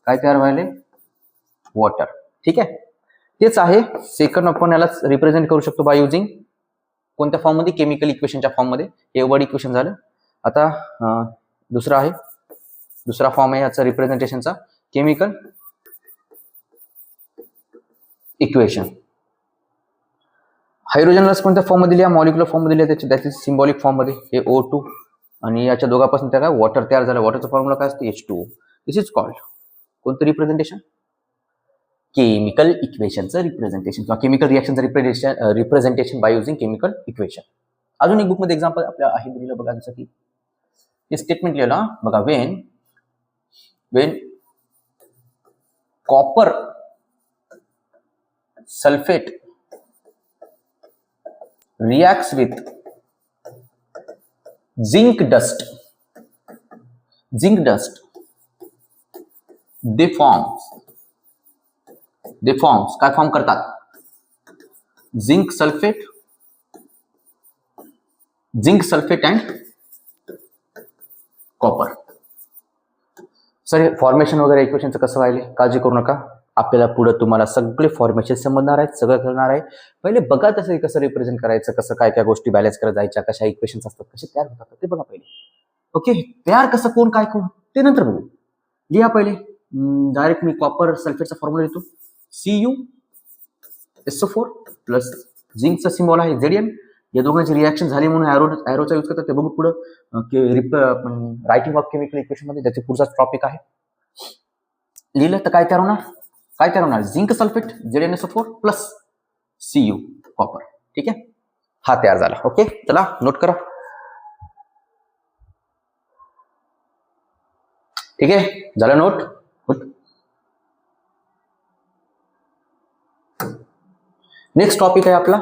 काय तयार व्हायले, वॉटर, ठीक आहे. तेच आहे. सेकंड आपण याला रिप्रेझेंट करू शकतो बाय युजिंग कोणत्या फॉर्म मध्ये, केमिकल इक्वेशनच्या फॉर्म मध्ये. हे वर्ड इक्वेशन झालं. आता दुसरा आहे, दुसरा फॉर्म आहे याचा रिप्रेझेंटेशनचा, केमिकल इक्वेशन. हायड्रोजनला कोणत्या फॉर्म मध्ये लिहा, मॉलिक्युलर फॉर्म मध्ये लिहा, त्याची सिम्बॉलिक फॉर्म मध्ये, हे O2, आणि याच्या दोघांपासून त्या काय वॉटर तयार झालं. वॉटरचा फॉर्म्युला काय असतो, H2O. दिस इज कॉल्ड कोणतं रिप्रेझेंटेशन, केमिकल इक्वेशनचं रिप्रेझेंटेशन किंवा केमिकल रिॲक्शनचं representation by using chemical equation. अजून एक बुकमध्ये एक्झाम्पल आपल्या आहे दिलेलं बघा, जसं की हे स्टेटमेंट लिहिलं बघा. Wien copper sulphate reacts with zinc dust, they forms काय फॉर्म करतात, zinc sulphate and copper. Sir हे फॉर्मेशन वगैरे इक्वेशनचं कसं व्हायले, काळजी करू नका. आपल्याला पुढे तुम्हाला सगळे फॉर्मेशन समजणार आहेत, सगळं करणार आहे. पहिले बघा तसं कसं रिप्रेझेंट करायचं, कसं काय काय गोष्टी बॅलन्स करत जायच्या, कशा इक्वेशन्स असतात, कसे तयार होतात ते बघा पहिले. ओके, तयार कसं, कोण काय कोण ते नंतर बघू. लिहा पहिले. डायरेक्ट मी कॉपर सल्फेटचा फॉर्म्युला लिहितो, CuSO4 प्लस झिंकचा सिम्बॉल आहे Zn. या दोघांची रिॲक्शन झाली म्हणून ॲरोचा यूज करतात, ते बघू पुढं रायटिंग ऑफ केमिकल इक्वेशन मध्ये, त्याचे पुढचा टॉपिक आहे. लिहिलं तर काय तयार होणार, zinc sulphate ZnSO4 plus Cu copper, ठीक आहे. हा तयार झाला. ओके, चला नोट करा, ठीक आहे. झालं नोट. नेक्स्ट टॉपिक आहे आपला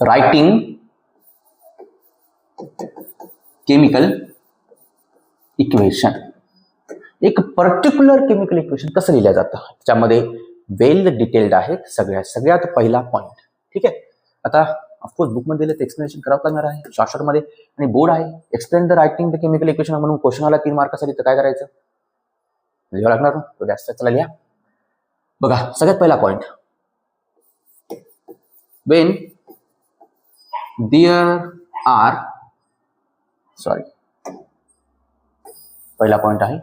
रायटिंग केमिकल इक्वेशन. एक पर्टिक्युलर केमिकल इक्वेशन कसं लिहिलं जातं त्याच्यामध्ये वेल डिटेल्ड आहेत सगळ्यात पहिला पॉइंट. ठीक आहे. आता ऑफकोर्स बुकमध्ये दिलं एक्सप्लेनेशन करावं लागणार आहे शॉर्टमध्ये आणि बोर्ड आहे explain the writing the chemical equation म्हणून क्वेश्चन आला 3 मार्कासाठी तर काय करायचं लिहावं लागणार तो जास्त चला लिहा. बघा सगळ्यात पहिला पॉइंट वेन देअर आर पहिला पॉइंट आहे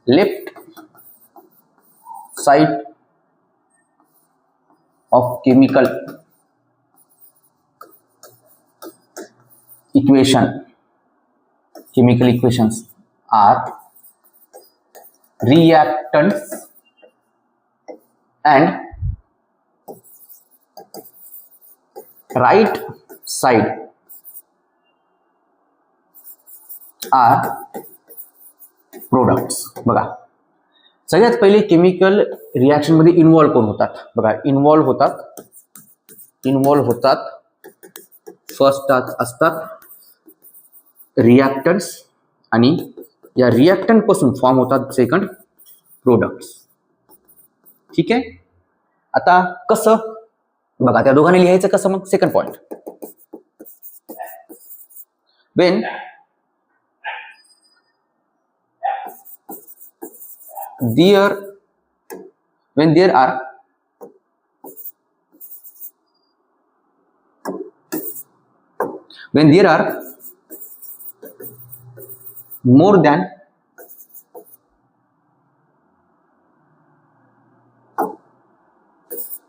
left side of chemical equations are reactants and right side are products. बघा सगळ्यात पहिले केमिकल रिएक्शन मध्ये इन्व्हॉल्व कोण होतात बघा इन्व्हॉल्व होतात फर्स्ट असतात रिएक्टंट्स आणि या रिएक्टंट पासून फॉर्म होतात सेकंड प्रोडक्ट्स. ठीक आहे. आता कसं बघा त्या दोघांनी लिहायचं कसं मग second point when there are more than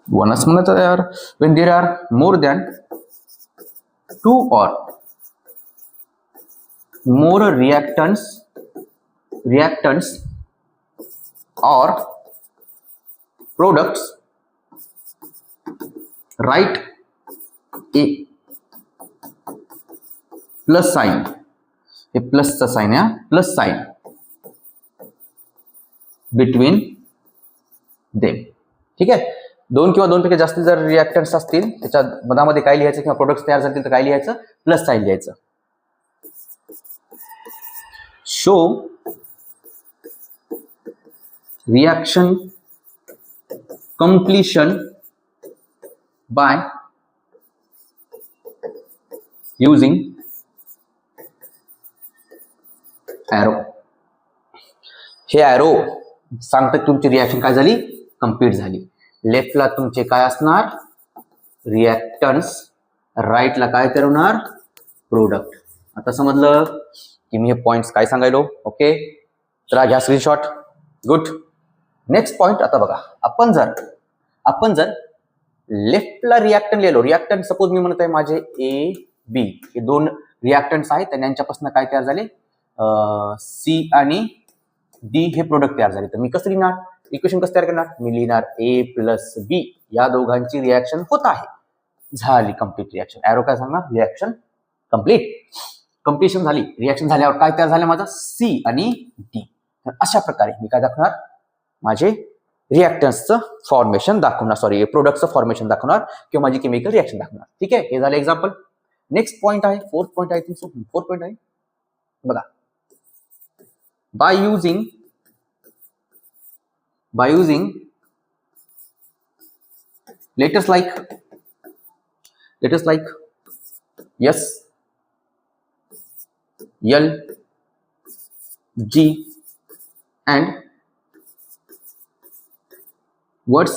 वनस म्हणत यार when there are more than 2 or more reactants or products, write a plus sign. हे प्लसचा साइन आहे प्लस साइन बिटवीन देम. ठीक आहे. 2 किंवा 2 पैकी जास्त जर रिएक्टंट्स असतील त्याच्या मधामध्ये काय लिहायचं किंवा प्रोडक्ट्स तयार झाले तर काय लिहायचं प्लस साइन लिहायचं. Show reaction completion by using arrow. हे arrow सांगतात तुमची रिएक्शन काय झाली कंप्लीट झाली. लेफ्टला तुमचे काय असणार रिएक्टंट्स राईटला काय करणार प्रोडक्ट. आता समजलं की मी हे पॉइंट्स काय सांगायलो. ओके चला घ्या स्क्रीनशॉट. गुड. नेक्स्ट पॉइंट आता बघा आपण जर लेफ्टला रिएक्टंट लिहिलो रिएक्टंट सपोज मी म्हणत आहे माझे ए बी हे 2 रिएक्टंट्स आहेत आणि यांच्यापासून काय तयार झाले सी आणि डी हे प्रोडक्ट तयार झाले तर मी कसं लिहिणार इक्वेशन कसं तयार करणार मी लिहिणार ए प्लस बी या दोघांची रिएक्शन होत आहे झाली कंप्लीट रिएक्शन. एरो काय सांगणार रिएक्शन कंप्लीशन झाली. रिएक्शन झाल्यावर काय तयार झालं माझा सी आणि डी. तर अशा प्रकारे मी काय दाखवणार माझे रिएक्टंट्सचं फॉर्मेशन दाखवणार प्रोडक्टचं फॉर्मेशन दाखवणार किंवा माझी केमिकल रिएक्शन दाखवणार. ठीक आहे. हे झालं एक्झाम्पल. नेक्स्ट पॉइंट आहे फोर्थ पॉइंट आहे फोर्थ पॉइंट आहे बघा by using letters like S L G and words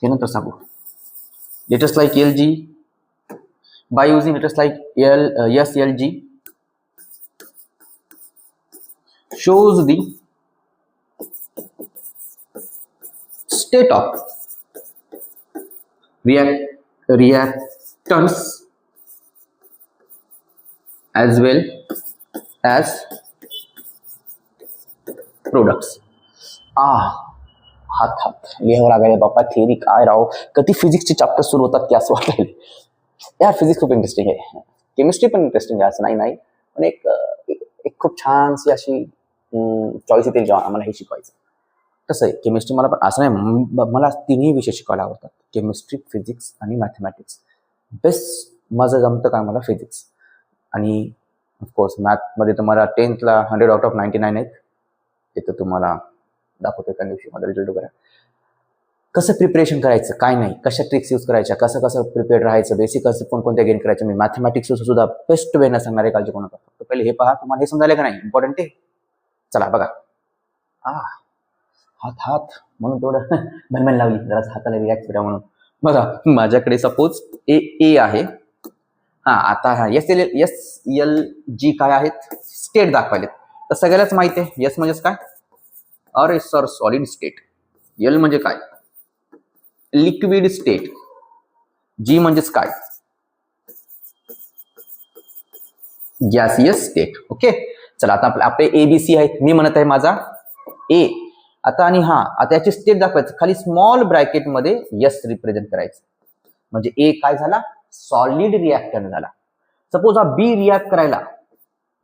हे नंतर सांगू. Letters like LG by using letters like SLG shows the state of reactants as well as products. हात लिहावं लागायला बाप्पा थेरी काय राव कधी फिजिक्सचे चॅप्टर सुरू होतात की असं वाटायला. यार फिजिक्स खूप इंटरेस्टिंग आहे, केमिस्ट्री पण इंटरेस्टिंग आहे असं नाही नाही, पण एक एक खूप छानशी अशी चॉईस येते जेव्हा आम्हाला हे शिकवायचं. तसं आहे केमिस्ट्री मला पण असं नाही, मला तिन्ही विषय शिकायला आवडतात, केमिस्ट्री, फिजिक्स आणि मॅथमॅटिक्स. बेस्ट माझं जमतं काय मला फिजिक्स. आणि ऑफकोर्स मॅथमध्ये तुम्हाला 10th ला 100 out of 99 आहेत. तिथं तुम्हाला दाखवतो एका दिवशी माझा रिझल्ट वगैरे. कसं प्रिपरेशन करायचं काय नाही, कशा ट्रिक्स यूज करायच्या, कसं कसं प्रिपेअर राहायचं, बेसिक कसं कोणकोणत्या गेन करायचं, मी मॅथमॅटिक्स सुद्धा बेस्ट वेनं सांगणारे काळजी कोणा करतो. तर पहिले हे पहा, तुम्हाला हे समजायला का नाही इम्पॉर्टंट आहे. चला बघा, हात हात म्हणून तेवढं भनभन लावली, जरा हाताला रिलॅक्स करा म्हणून. बघा माझ्याकडे सपोज ए आहे, आता SLG काय आहेत, स्टेट दाखवायलेत. तर सगळ्यालाच माहिती आहे एस म्हणजेच काय, अरे सर सॉलिड स्टेट. एल म्हणजे काय, लिक्विड स्टेट. जी म्हणजेच काय, गॅसियस स्टेट. ओके चला, आता आपले ABC आहेत, मी म्हणत आहे माझा ए. आता आणि आता याची स्टेट दाखवायचं, खाली स्मॉल ब्रॅकेट मध्ये यस रिप्रेझेंट करायचं. म्हणजे ए काय झाला, सॉलिड रिॲक्टंट झाला. सपोज हा बी रिॲक्ट करायला,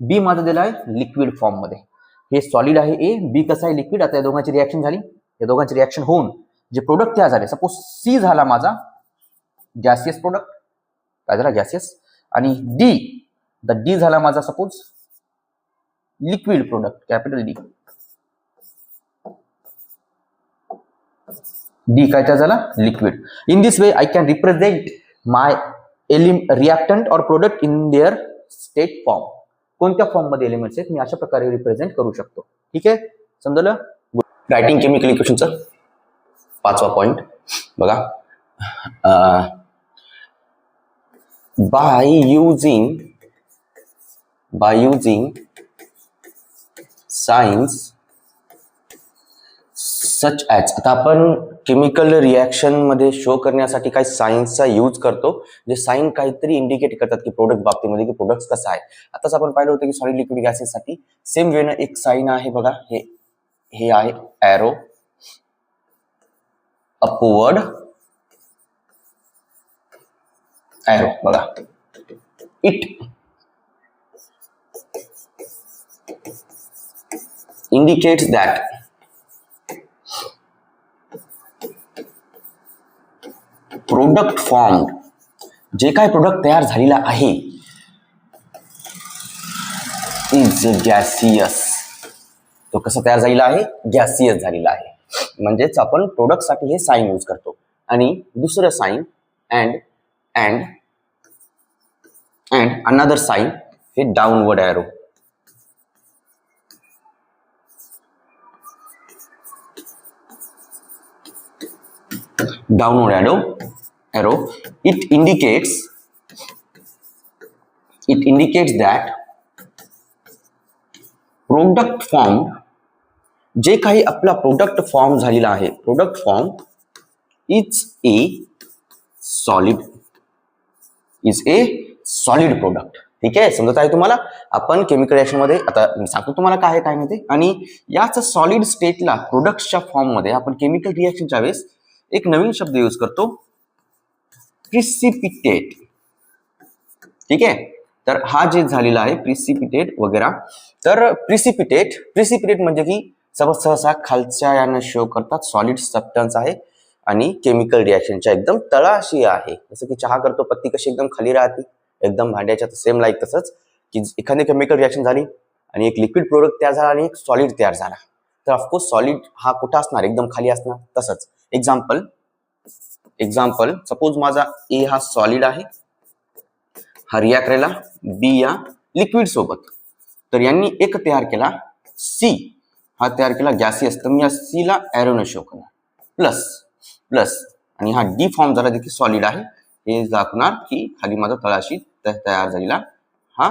बी माझा दिला आहे लिक्विड फॉर्म मध्ये, हे सॉलिड आहे ए, बी कसा आहे लिक्विड. आता या दोघांची रिॲक्शन झाली, या दोघांची रिॲक्शन होऊन जे प्रोडक्ट तयार झाले, सपोज सी झाला माझा गॅसियस प्रोडक्ट, काय झाला गॅसियस. आणि डी झाला माझा suppose liquid product, capital D. D काय तयार झाला, liquid. In this way I can represent my reactant और product in their state form. कोणत्या फॉर्म मध्ये एलिमेंट्स आहेत मी अशा प्रकारे रिप्रेझेंट करू शकतो. ठीक आहे, समजलं. रायटिंग केमिकल इक्वेशनचं 5वा पॉइंट बघा. By using science such as. आता आपण केमिकल रिॲक्शन मध्ये शो करण्यासाठी काही सायन्सचा यूज करतो, जे साइन काहीतरी इंडिकेट करतात की प्रोडक्ट बाबतीमध्ये की प्रोडक्ट कसा आहे. आताच आपण पाहिलं होतं की सॉलिड लिक्विड गॅसेससाठी सेम वेनं एक साइन आहे बघा, हे आहे एरो अपवर्ड एरो बघा. It indicates that product formed, जे काय प्रोडक्ट तयार झालेला आहे, इज गॅसियस. तो कसा तयार झालेला आहे, गॅसियस झालेला आहे. म्हणजेच आपण प्रोडक्ट साठी हे साइन यूज करतो. आणि दुसरं साइन अँड अनदर साइन हे downward arrow. Downward arrow it indicates that product form, जे काही आपला प्रोडक्ट फॉर्म झालेला आहे, product form is a solid product. ठीक आहे, समजत आहे तुम्हाला. आपण केमिकल रिएक्शन मध्ये आता सांगतो तुम्हाला काय आहे काय नाही ते. आणि याच सॉलिड स्टेटला प्रोडक्टच्या फॉर्म मध्ये आपण केमिकल रिएक्शनच्या वेळेस एक नवीन शब्द यूज करतो, प्रिसिपिटेट. ठीक आहे, तर हा जे झालेला आहे प्रिसिपिटेट वगैरे. तर प्रिसिपिटेट म्हणजे की सहसा खालच्या यानं शो करतात, सॉलिड सबस्टन्स आहे आणि केमिकल रिएक्शनच्या एकदम तळाशी आहे. जसं की चहा करतो पत्ती कशी एकदम खाली राहते, एकदम भांड्याच्या, सेम लाईक तसंच की एखादी केमिकल रिएक्शन झाली आणि एक लिक्विड प्रोडक्ट तयार झाला आणि एक सॉलिड तयार झाला, तर ऑफकोर्स सॉलिड हा कुठं असणार, एकदम खाली असणार. तसंच एक्झाम्पल सपोज माझा ए हा सॉलिड आहे, हा रिॲक्ट करायला बी या लिक्विड सोबत. तर यांनी एक तयार केला, सी हा तयार केला गॅसियस. तर मी या सी ला एरोने शो करणार प्लस आणि हा डी फॉर्म झाला देखील सॉलिड आहे, हे दाखवणार की खाली माझा तळाशी तयार झालेला हा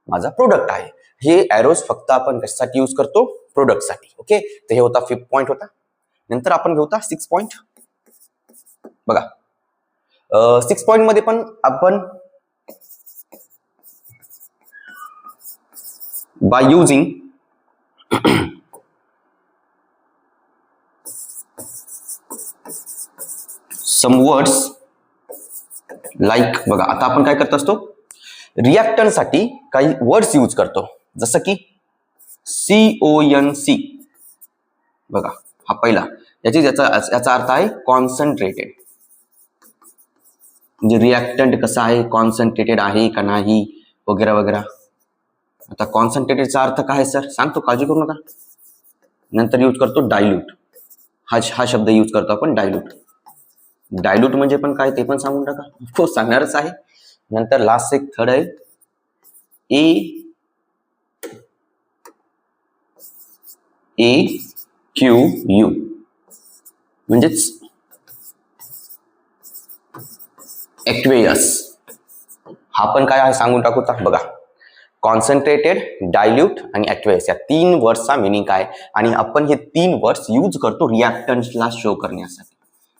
माझा प्रोडक्ट आहे. हे एरोज फक्त आपण कशासाठी यूज करतो, प्रोडक्ट साठी. ओके, तर हे होता 5th पॉइंट होता. नंतर आपण घेऊ 6th पॉइंट बघा. 6th पॉइंट मध्ये पण आपण by using some words like बघा, आता आपण काय करत असतो, रिॲक्टंटसाठी काही वर्ड्स यूज करतो, जसं की CONC. बघा हा पहिला, याचा अर्थ आहे कॉन्सन्ट्रेटेड. म्हणजे रिॲक्टंट कसं आहे, कॉन्सन्ट्रेटेड आहे का नाही वगैरे वगैरे. आता कॉन्सन्ट्रेटेडचा अर्थ काय आहे सर, सांगतो, काळजी करू नका. नंतर यूज करतो डायल्यूट. हा शब्द यूज करतो आपण, डायल्यूट. डायल्यूट म्हणजे पण काय ते पण सांगून टाका, तो सांगणारच आहे. नंतर लास्ट एक थर्ड आहे AQU, म्हणजेच एक्वेयस. हा पण काय आहे सांगून टाकू. बघा, कॉन्सन्ट्रेटेड, डायल्यूट आणि एक्वेयस या 3 वर्ड्सचा मिनिंग काय, आणि आपण हे 3 वर्ड्स यूज करतो रिॲक्टंटला शो करण्यासाठी.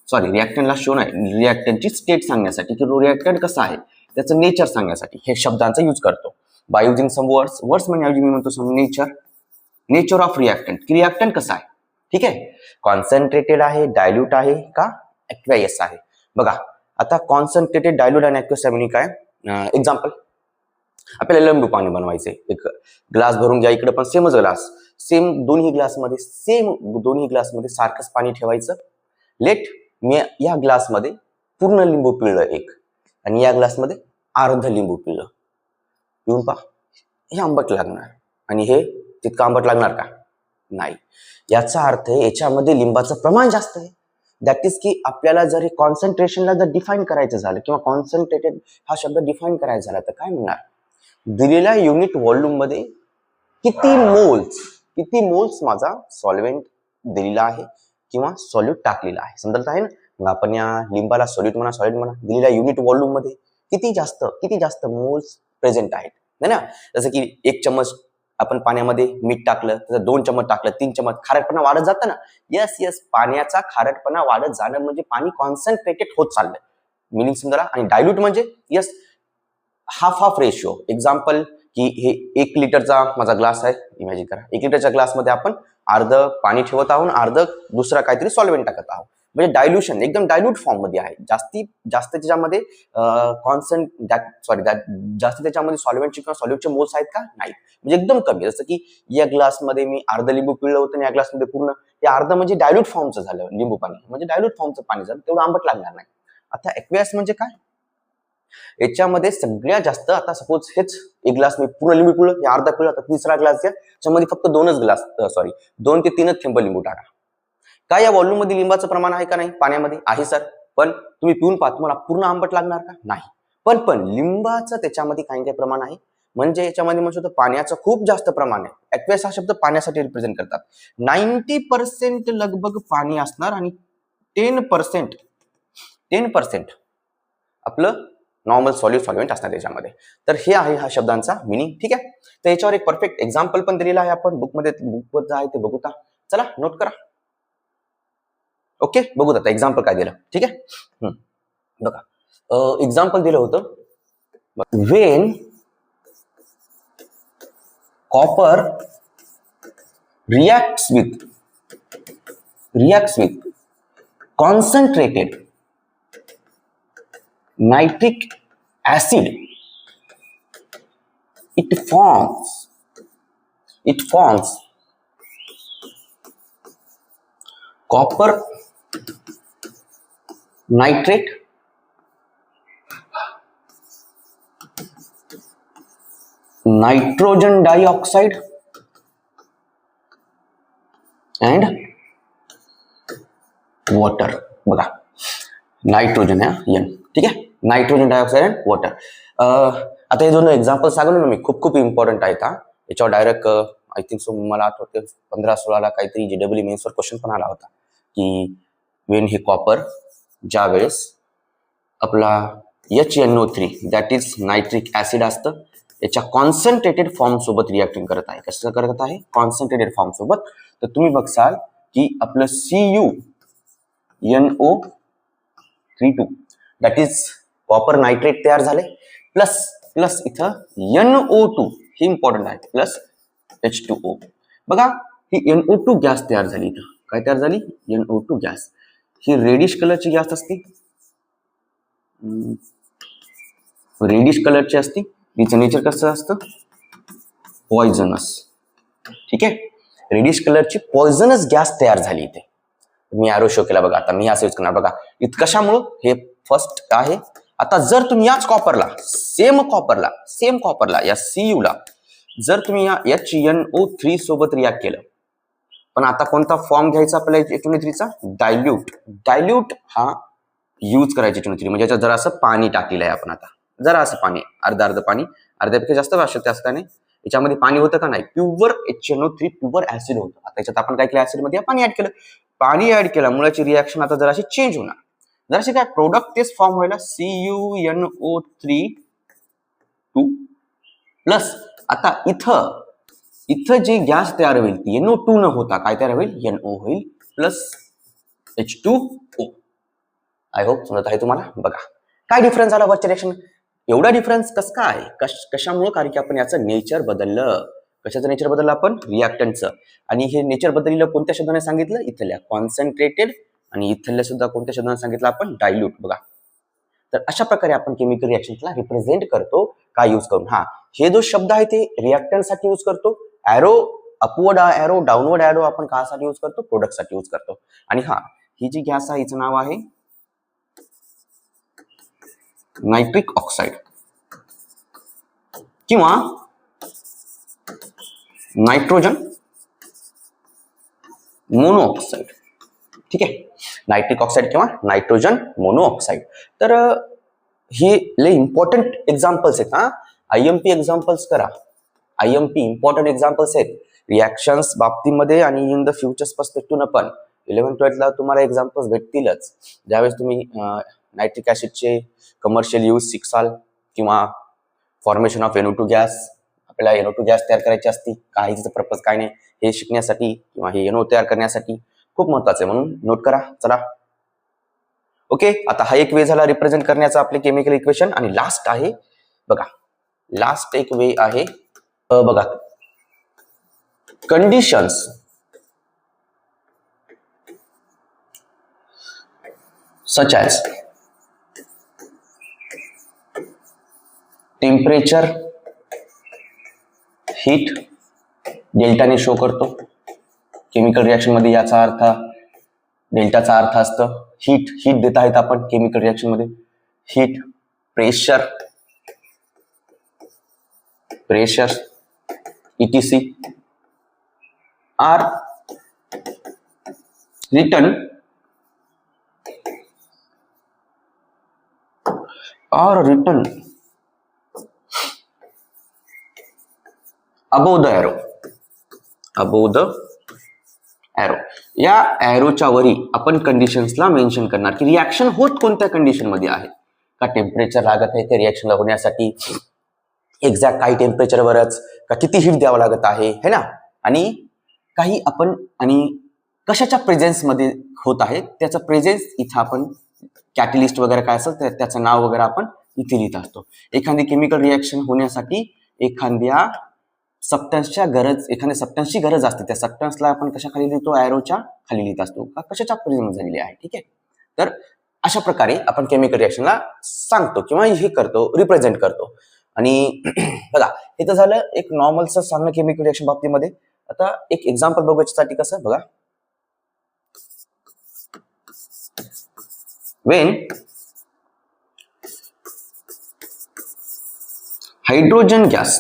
सॉरी, रिॲक्टंटला शो नाही, रिॲक्टंटची स्टेट सांगण्यासाठी, की रिॲक्टंट कसं आहे त्याचं नेचर सांगण्यासाठी हे शब्दांचा यूज करतो. बाय युजिंग सम वर्ड्स म्हणजे मी म्हणतो सम नेचर ऑफ रिॲक्टंट, की रिॲक्टंट कसं आहे. ठीक आहे, कॉन्सन्ट्रेटेड आहे, डायल्यूट आहे का एक्वेयस आहे. बघा आता कॉन्सन्ट्रेटेड, डायल्यूट आणि एक्वेयस मिनिंग काय. एक्झाम्पल, आपल्याला लिंबू पाणी बनवायचे, एक ग्लास भरून घ्या, इकडे पण सेमच ग्लास, दोन्ही ग्लासमध्ये सारखंच पाणी ठेवायचं. मी या ग्लासमध्ये पूर्ण लिंबू पिळलं एक, आणि या ग्लासमध्ये अर्ध लिंबू पिळलं. पिऊन पहा, हे आंबट लागणार, आणि हे तितकं आंबट लागणार का, नाही. याचा अर्थ याच्यामध्ये लिंबाचं प्रमाण जास्त आहे. दॅट इज की आपल्याला जर हे कॉन्सन्ट्रेशनला जर डिफाईन करायचं झालं, किंवा कॉन्सन्ट्रेटेड हा शब्द डिफाईन करायचा झाला, तर काय म्हणणार, दिलेल्या युनिट व्हॉल्यूम मध्ये किती मोल्स माझा सॉल्व्हेंट दिलेला आहे किंवा सॉल्यूट टाकलेला आहे, समजत आहे ना. मग आपण या लिंबाला सॉल्यूट म्हणा, दिलेल्या युनिट व्हॉल्यूम मध्ये किती जास्त मोल्स प्रेझेंट आहेत, नाही ना. जसं की 1 चम्मच आपण पाण्यामध्ये मीठ टाकलं, तर 2 चम्मच टाकलं, 3 चम्मच, खारटपणा वाढत जातं ना. यस, पाण्याचा खारटपणा वाढत जाणं म्हणजे पाणी कॉन्सन्ट्रेटेड होत चाललंय, मिनिंग समजा. आणि डायल्यूट म्हणजे यस, हाफ रेशिओ. एक्झाम्पल, की हे 1 लिटरचा माझा ग्लास आहे, इमॅजिन करा, 1 लिटरच्या ग्लासमध्ये आपण अर्ध पाणी ठेवत आहोत, अर्ध दुसरा काहीतरी सॉल्व्हेंट टाकत आहोत. म्हणजे डायल्युशन एकदम डायल्यूट फॉर्म मध्ये आहे. जास्त त्याच्यामध्ये जास्त त्याच्यामध्ये सॉल्व्हेंटचे किंवा सॉल्यूटचे मोल्स आहेत का, नाही. म्हणजे एकदम कमी. जसं की या ग्लासमध्ये मी अर्ध लिंबू पिळलं होतं, आणि या ग्लासमध्ये पूर्ण, ते अर्ध म्हणजे डायल्यूट फॉर्मचं झालं लिंबू पाणी, म्हणजे डायल्यूट फॉर्मचं पाणी झालं, तेवढं आंबट लागणार नाही. आता एक्वेयस म्हणजे काय, याच्यामध्ये सगळ्यात जास्त, आता सपोज हेच 1 ग्लास मी पूर्ण लिंबू पिळलं, हे अर्धा पिळलं, तर तिसरा ग्लास घ्या, त्याच्यामध्ये फक्त 2 ते 3 थेंब लिंबू टाका. काय या व्हॉल्यूम मध्ये लिंबाचं प्रमाण आहे का नाही, पाण्यामध्ये आहे सर, पण तुम्ही पिऊन पहा, तुम्हाला पूर्ण आंबट लागणार का, नाही. पण लिंबाचं त्याच्यामध्ये काही प्रमाण आहे, म्हणजे याच्यामध्ये म्हणू शकतो पाण्याचं खूप जास्त प्रमाण आहे. एक्वेयस हा शब्द पाण्यासाठी रिप्रेझेंट करतात. 90% लगभग पाणी असणार, आणि 10% आपलं नॉर्मल सॉल्व्हेंट असणार त्याच्यामध्ये. तर हे आहे हा शब्दांचा मिनिंग. ठीक आहे, तर याच्यावर एक परफेक्ट एक्झाम्पल पण दिलेला आहे, आपण बुक आहे ते बघूता. चला नोट करा. ओके, बघू आता एक्झाम्पल काय दिलं. ठीक आहे, बघा एक्झाम्पल दिलं होतं, Wien copper reacts with concentrated nitric acid, it forms copper nitrate nitrogen dioxide and water. बघा, नायट्रोजन आहे एन, ठीक आहे, नायट्रोजन डायऑक्साइड अँड वॉटर. आता हे 2 एक्झाम्पल सांगितलं ना मी, खूप इम्पॉर्टंट आहेत. याच्यावर डायरेक्ट आय थिंक सो मला आठवते 15-16 काहीतरी JEE मेन्सवर क्वेश्चन पण आला होता, की वेन हे कॉपर ज्या वेळेस आपला HNO3 that is nitric acid असतं, याच्या कॉन्सन्ट्रेटेड फॉर्म सोबत रिॲक्टिंग करत आहे. कसं करत आहे, कॉन्सन्ट्रेटेड फॉर्म सोबत. तर तुम्ही बघसाल की आपलं CuNO32 that is copper nitrate तयार झाले, प्लस इथं NO2 हे इम्पॉर्टंट आहे, प्लस H2O. बघा, ही NO2 गॅस तयार झाली. इथं काय तयार झाली, NO2 गॅस. ही रेडिश कलरची गॅस असते, रेडिश कलरची असती, तिचं नेचर कसं असतं, पॉइझनस. ठीक आहे, रेडिश कलरची पॉइझनस गॅस तयार झाली इथे. मी ॲरो शो केला बघा. आता मी असं यूज करणार बघा. कशामुळं, हे फर्स्ट आहे. आता जर तुम्ही याच कॉपरला, सेम कॉपरला या Cu ला जर तुम्ही या HNO3 सोबत रिॲक्ट केलं, पण आता कोणता फॉर्म घ्यायचा आपल्याला HNO3चा, डायल्यूट हा यूज करायचा HNO3. म्हणजे याच्यात जरा असं पाणी टाकलेलं आहे आपण. आता जरा असं पाणी, अर्ध पाणी, अर्ध्यापेक्षा जास्त आवश्यकता असताना याच्यामध्ये पाणी होतं का नाही, प्युअर HNO3 प्युअर ऍसिड होतं. आता याच्यात आपण काय केलं, ऍसिड मध्ये पाणी ऍड केलं. पाणी ऍड केल्यामुळे रिॲक्शन आता जराशी चेंज होणार. जराशी काय, प्रोडक्ट तेच फॉर्म व्हायला CuNO3 प्लस. आता इथं जी गॅस तयार होईल ती NO2 न होता काय तयार होईल, NO होईल प्लस H2O. आय होप समजत आहे तुम्हाला. बघा काय डिफरन्स झाला वरच्या रिएक्शन. एवढा डिफरन्स कस काय, कशामुळे, कारण की आपण याचं नेचर बदललं. कशाचं नेचर बदललं आपण, रिॲक्टंटचं. आणि हे नेचर बदललेलं कोणत्या शब्दाने सांगितलं, इथल्या कॉन्सन्ट्रेटेड, आणि इथल्या सुद्धा कोणत्या शब्दाने सांगितलं आपण, डायल्यूट. बघा, तर अशा प्रकारे आपण केमिकल रिॲक्शनला रिप्रेझेंट करतो काय यूज करून. हा, हे जो शब्द आहे ते रिॲक्टंटसाठी यूज करतो. Arrow, upward arrow, downward arrow आपण कासाठी यूज करतो, प्रोडक्टसाठी यूज करतो. आणि हा, ही जी गॅस आहे हिचं नाव आहे नायट्रिक ऑक्साइड किंवा नायट्रोजन मोनोऑक्साइड. ठीक आहे, नायट्रिक ऑक्साइड किंवा नायट्रोजन मोनोऑक्साइड. तर हे लय इम्पॉर्टंट एक्झाम्पल्स आहेत. हा, IMP एक्झाम्पल्स करा. IMP इम्पॉर्टंट एक्झाम्पल्स आहेत रिॲक्शन्स बाबतीमध्ये आणि इन द फ्युचर्स पर्स्पेक्टिव्ह पण. 11th-12th तुम्हाला एक्झाम्पल्स भेटतीलच. ज्यावेळेस तुम्ही नायट्रिक ऍसिडचे कमर्शियल यूज शिकसाल किंवा फॉर्मेशन ऑफ NO2 गॅस, आपल्याला NO2 गॅस तयार करायची असती, काय तिचं पर्पज काय नाही हे शिकण्यासाठी किंवा हे NO तयार करण्यासाठी खूप महत्वाचं आहे, म्हणून नोट करा. चला, ओके. आता हा एक वे झाला रिप्रेझेंट करण्याचा आपले केमिकल इक्वेशन. आणि लास्ट आहे बघा, लास्ट एक वे आहे बघा, conditions such as temperature, heat, डेल्टाने शो करतो केमिकल रिॲक्शन मध्ये. याचा अर्थ, डेल्टाचा अर्थ असतं हीट देत आहेत आपण केमिकल रिॲक्शन मध्ये. Heat, pressure ETC. Are, written above the arrow. या ॲरोच्या वरी आपण कंडिशन्सला मेन्शन करणार की रिॲक्शन होत कोणत्या कंडिशन मध्ये आहे. का टेम्परेचर लागत आहे ते रिॲक्शनला होण्यासाठी, एक्झॅक्ट काही टेम्परेचरवरच, का किती हीट द्यावं लागत आहे, है ना. आणि काही आपण, आणि कशाच्या प्रेझेन्स मध्ये होत आहे त्याचं प्रेझेन्स इथं आपण कॅटलिस्ट वगैरे काय असेल त्याचं नाव वगैरे आपण इथे लिहित असतो. एखादी केमिकल रिॲक्शन होण्यासाठी एखाद्या सबस्टन्सची गरज असते. त्या सबस्टन्सला आपण कशा खाली लिहितो, ॲरोच्या खाली लिहित असतो, का कशाच्या प्रेझेन्स झालेली आहे. ठीक आहे, तर अशा प्रकारे आपण केमिकल रिॲक्शनला सांगतो किंवा हे करतो, रिप्रेझेंट करतो. आणि बघा, हे तर झालं एक नॉर्मलचं सांगणं केमिकल रिॲक्शन बाबतीमध्ये. आता एक एक्झाम्पल बघू याच्यासाठी. कसं बघा, when hydrogen gas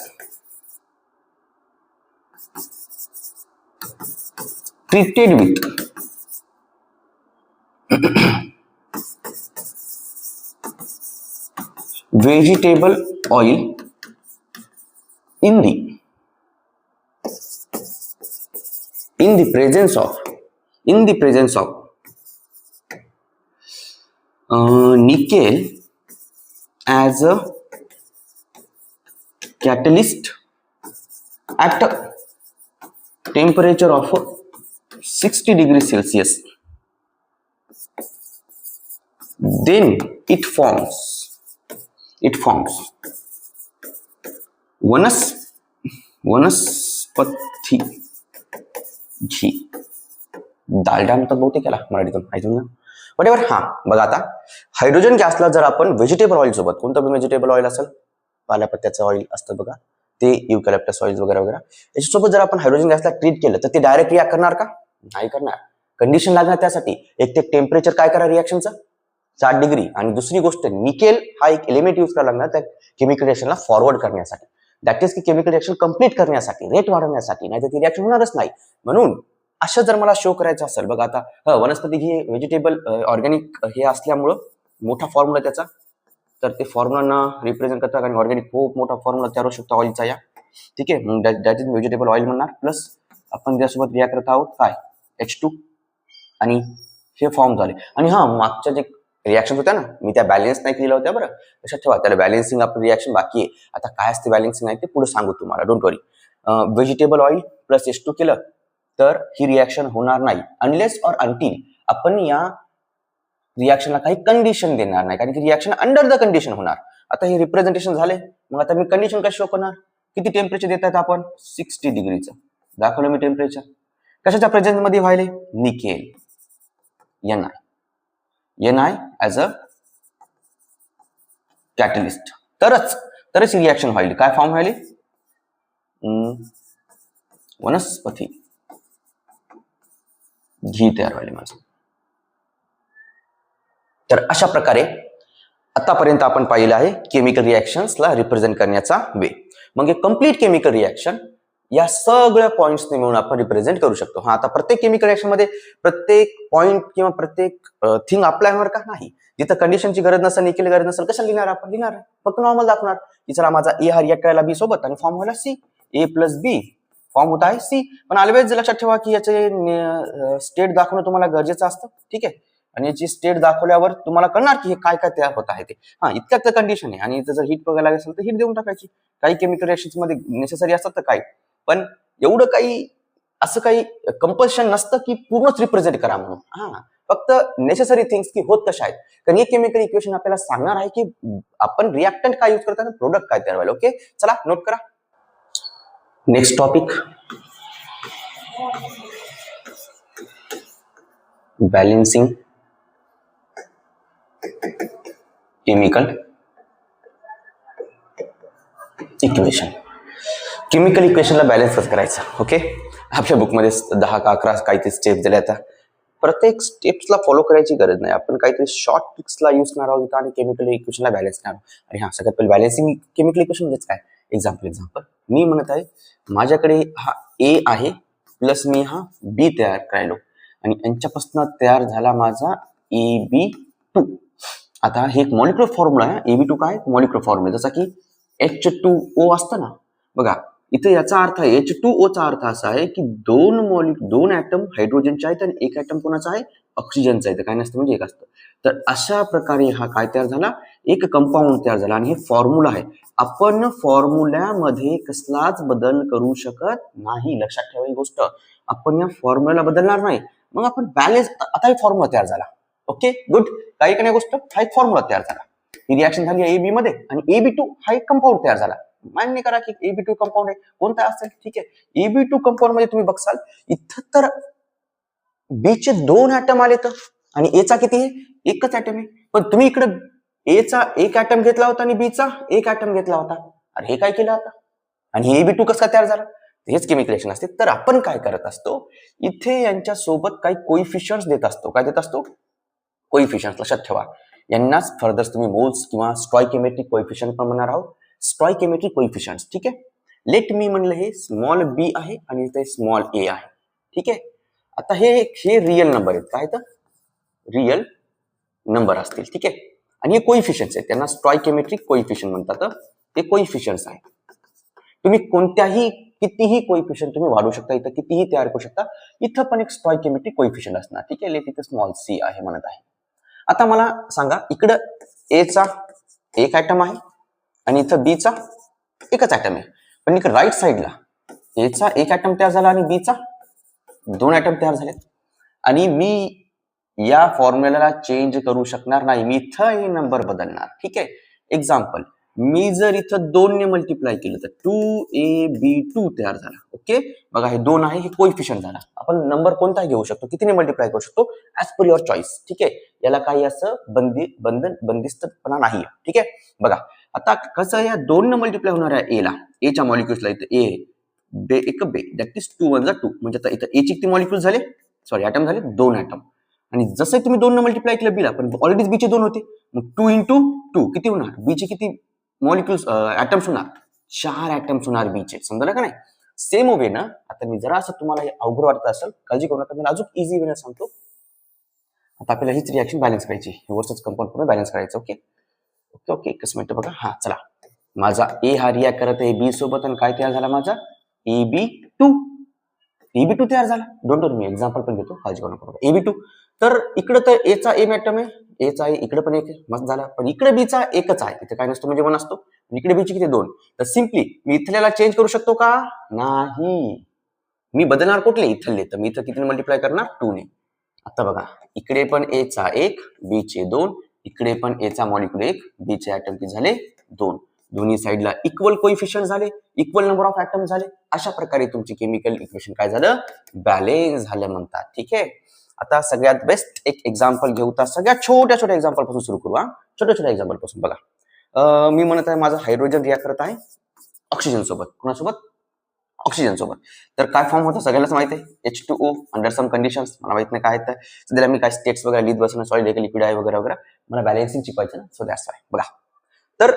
treated with vegetable oil in the presence of nickel as a catalyst at a temperature of 60 degrees Celsius, then it forms वनस्पती घी. डालडा म्हणतात बहुतेक याला मराठीतून, ऐकून ना. बरोबर. हा बघा आता हायड्रोजन गॅसला जर आपण व्हेजिटेबल ऑइल सोबत, कोणतं पण व्हेजिटेबल ऑइल असेल, पाल्यापत्त्याचं ऑइल असतं बघा ते, युकॅलिप्टस ऑइल वगैरे वगैरे, याच्यासोबत जर आपण हायड्रोजन गॅसला ट्रीट केलं तर ते डायरेक्ट रिॲक्ट करणार का? नाही करणार. कंडिशन लागणार त्यासाठी. एक ते टेम्परेचर काय करा रिॲक्शनचं 7 डिग्री, आणि दुसरी गोष्ट निकेल हा एक एलिमेंट यूज करायला लागणार त्या केमिकल रिॲक्शनला फॉरवर्ड करण्यासाठी, दॅट इज की केमिकल रिॲक्शन कम्प्लीट करण्यासाठी, रेट वाढवण्यासाठी, नाही तर ती रिॲक्शन होणारच नाही. म्हणून असं जर मला शो करायचं असेल, बघा आता वनस्पती ही व्हेजिटेबल ऑर्गॅनिक हे असल्यामुळं मोठा फॉर्म्युला त्याचा, तर ते फॉर्म्युला रिप्रेझेंट करतात, आणि ऑर्गॅनिक खूप मोठा फॉर्म्युला तयार होऊ शकतो ऑइलचा या. ठीक आहे, मग दॅट इज व्हेजिटेबल ऑइल म्हणणार. प्लस आपण त्यासोबत रिॲक्ट करत आहोत काय H2, आणि हे फॉर्म झाले. आणि हा मागच्या जे रिॲक्शन होत्या ना, मी त्या बॅलन्स नाही केलेल्या होत्या बरं, लक्षात ठेवा. त्याला बॅलन्सिंग आपलं रिॲक्शन बाकी आहे. आता काय असते बॅलन्सिंग नाही ते पुढे सांगू तुम्हाला, don't worry. Vegetable oil plus H2 केलं तर ही रिॲक्शन होणार नाही अनलेस और अनटिल आपण या रिॲक्शनला काही कंडिशन देणार नाही, कारण की रिॲक्शन अंडर द कंडिशन होणार. आता हे रिप्रेझेंटेशन झाले, मग आता मी कंडिशन कशी शो करणार? किती टेम्परेचर देत आहेत आपण? 60 डिग्रीचं दाखवलं मी टेम्परेचर. कशाच्या प्रेझेन्स मध्ये व्हायले? Nickel Ni as a catalyst, तरच ही रिॲक्शन व्हायली. काय फॉर्म व्हायली? वनस्पती घी तयार व्हायले माझं. तर अशा प्रकारे आतापर्यंत आपण पाहिलं आहे केमिकल रिॲक्शन्सला रिप्रेझेंट करण्याचा वे. मग हे कम्प्लीट केमिकल रिॲक्शन या सगळ्या पॉइंट्सने मिळून आपण रिप्रेझेंट करू शकतो. हा, आता प्रत्येक केमिकल रिॲक्शन मध्ये प्रत्येक पॉइंट किंवा प्रत्येक थिंग अप्लाय होणार का? नाही. जिथं कंडिशनची गरज नसेल, निकेल गरज नसेल, कशाला लिहिणार आपण? लिहिणार फक्त नॉर्मल दाखवणार की चला माझा ए हा रिॲक्ट करायला बी सोबत आणि फॉर्म व्हायला सी, ए प्लस बी फॉर्म होत आहे सी. पण ऑलवेज लक्षात ठेवा की याचे स्टेट दाखवणं तुम्हाला गरजेचं असतं. ठीक आहे, आणि याची स्टेट दाखवल्यावर तुम्हाला कळणार की हे काय काय तयार होत आहे ते. हा, इतक्याच कंडिशन आहे. आणि जर हीट बघायला असेल तर हीट देऊन टाकायची. काही केमिकल रिॲक्शन्स मध्ये नेसेसरी असतात तर काही, पण एवढं काही असं काही कंपल्शन नसतं की पूर्णच रिप्रेझेंट करा म्हणून. हा, फक्त नेसेसरी थिंग्स की होत कशा आहेत. कारण हे केमिकल इक्वेशन आपल्याला सांगणार आहे की आपण रिॲक्टंट काय यूज करतात, प्रोडक्ट काय तयार व्हायला. ओके, चला नोट करा. Next topic, balancing chemical equation. Chemical इक्वेशनला बॅलन्स कसं करायचं? ओके, आपल्या बुकमध्ये 10 का 11 काहीतरी स्टेप्स दिल्या. आता प्रत्येक स्टेप्सला फॉलो करायची गरज नाही. आपण काहीतरी शॉर्ट ट्रिक्सला यूज करणार आहोत आणि केमिकल इक्वेशनला बॅलन्स करणार आहोत. आणि हा, सगळ्यात पहिले बॅलन्सिंग केमिकल इक्वेशन म्हणजे काय? एक्झाम्पल मी म्हणत आहे माझ्याकडे हा ए आहे प्लस मी हा बी तयार करायलो, आणि यांच्यापासून तयार झाला माझा AB2. आता हे एक मॉलिक्युलर फॉर्म्युला आहे. AB2 काय? Molecular formula. जसा की H2O असतं ना, बघा इथे याचा अर्थ आहे H2O चा अर्थ असा आहे की दोन ऍटम हायड्रोजनचे आहेत आणि एक ऍटम कोणाचा आहे? ऑक्सिजनचा आहे. काय नसतं म्हणजे एक असतं. तर अशा प्रकारे हा काय तयार झाला? एक कंपाऊंड तयार झाला. आणि हे फॉर्म्युला आहे. आपण फॉर्म्युल्यामध्ये कसलाच बदल करू शकत नाही. लक्षात ठेवा ही गोष्ट. आपण या फॉर्म्युला बदलणार नाही. मग आपण बॅलन्स, आता हे फॉर्म्युला तयार झाला. Okay, good. काही का नाही गोष्ट, हा एक फॉर्म्युला तयार झाला. ही रिॲक्शन झाली AB मध्ये, आणि AB2 हा एक कंपाऊंड तयार झाला. मान्य करा की AB2 कंपाऊंड आहे. कोणता असेल? ठीक आहे, AB2 कंपाऊंड मध्ये तुम्ही बघसाल इथं तर B चे 2 ऍटम आले तर, आणि A चा किती आहे? एकच ऍटम आहे. पण तुम्ही इकडे A चा एक ऍटम घेतला होता आणि B चा एक ऍटम घेतला होता. अरे हे काय केलं आता? आणि AB2 कसं तयार झाला? हेच केमिकल रिॲक्शन असते. तर आपण काय करत असतो, इथे यांच्या सोबत काही कोइफिशियंट्स देत असतो. काय देत असतो? कोइफिशियंट्स. लक्षात ठेवा, यांनाच फर्दर तुम्ही मोल्स किंवा स्टॉइकियोमेट्रिक कोइफिशियंट पण म्हणणार आहोत. स्टॉइकियोमेट्रिक कोइफिशियंट्स. ठीक आहे, लेट मी म्हणलं हे स्मॉल b आहे आणि इथे स्मॉल a आहे. ठीक आहे, आता हे रिअल नंबर आहेत. काय तर रिअल नंबर असतील. ठीक आहे, आणि हे कोइफिशियंट्स आहेत. त्यांना स्टॉइकियोमेट्रिक कोइफिशियंट म्हणतात. ते कोइफिशियंट्स आहेत. तुम्ही कोणत्याही कितीही कोइफिशियंट तुम्ही वाढवू शकता, इथं कितीही तयार करू शकता. इथं पण एक स्टॉइकियोमेट्रिक कोइफिशियंट असणार. ठीक आहे, लेट इथं स्मॉल c आहे म्हणत आहे. आता मला सांगा, इकडं A चा एक ऍटम आहे आणि इथं B चा एकच ऍटम आहे. पण इकडे राईट साइडला A चा एक ऍटम तयार झाला आणि B चा 2 ऍटम तयार झाले. आणि मी या फॉर्म्युलाला चेंज करू शकणार नाही. मी इथं हे नंबर बदलणार. ठीक आहे, एक्झाम्पल मी जर इथं 2 ने मल्टिप्लाय केलं तर 2ab2 तयार झाला. ओके, बघा हे 2 आहे, हे कोइफिशियंट झाला. आपण नंबर कोणता घेऊ शकतो, कितीने मल्टिप्लाय करू शकतो, ऍज पर युअर चॉईस. ठीक आहे, याला काही असं बंदिस्तपणा नाही. ठीक आहे, बघा आता कसं या 2 न मल्टिप्लाय होणाऱ्या एला, एच्या मॉलिक्युल्सला इथं ए बे एक बे, दॅट इज 2 1 2, म्हणजे आता इथं एची किती मॉलिक्युल झाले, सॉरी ॲटम झाले 2 ॲटम. आणि जसं तुम्ही 2 न मल्टिप्लाय केलं बीला, पण ऑलरेडी बीचे 2 होते, मग 2 × 2 किती होणार, बीचे किती मॉलिक्युल्स ॲटम्स होणार, 4 ॲटम्स होणार बीचे. समजलं का नाही. सेम वे ना, आता मी जरा असं तुम्हाला हे अवघड वाटत असेल, काळजी करू नका, मी अजून इझी वेने सांगतो. आता आपल्याला हीच रिॲक्शन बॅलन्स करायची, वरचंच कंपाऊंड पूर्ण बॅलन्स करायचं. ओके ओके ओके, एकच मिनिट बघा. हा चला, माझा ए हा रिॲक्ट करत आहे बी सोबत, आणि काय तयार झाला माझा AB2 तयार झाला. डोंट वरी, मी एक्झाम्पल पण देतो, काळजी करू नका. AB2, तर इकडे तर एचा एम ॲटम आहे, एचा आहे, इकडे पण एक आहे, मस्त झाला. पण इकडे बीचा एकच आहे, इथे काय नसतो म्हणजे 1 असतो. इकडे बीची किती 2. तर सिम्पली मी इथल्याला चेंज करू शकतो का, नाही. मी बदलणार कुठले, इथले, तर मी इथं किती मल्टिप्लाय करणार, 2 ने. आता बघा, इकडे पण एचा 1, बीचे 2, इकडे पण एचा मॉलिक्युल 1, बीचे ॲटम किती झाले 2. दोन्ही साईडला इक्वल कोइफिशियंट झाले, इक्वल नंबर ऑफ ॲटम झाले. अशा प्रकारे तुमची केमिकल इक्वेशन काय झालं, बॅलेन्स झालं म्हणतात. ठीक आहे, आता सगळ्यात बेस्ट एक एक्झाम्पल घेऊ. तर सगळ्यात छोट्या छोट्या एक्झाम्पल पासून सुरू करू. छोट्या छोट्या एक्झाम्पल पासून बघा. मी म्हणत आहे माझा हायड्रोजन रिॲक्ट करत आहे ऑक्सिजन सोबत. कोणासोबत, ऑक्सिजन सोबत. तर काय फॉर्म होतं सगळ्यांनाच माहिती आहे, H2O अंडर सम कंडिशन्स. मला माहित नाही काय आहे, सध्याला मी काय स्टेट्स वगैरे लिहित बसणं, सॉलिड एक लिक्विड आहे वगैरे वगैरे, मला बॅलेन्सिंग शिकवायचं ना, सो दॅट्स वाय. बघा, तर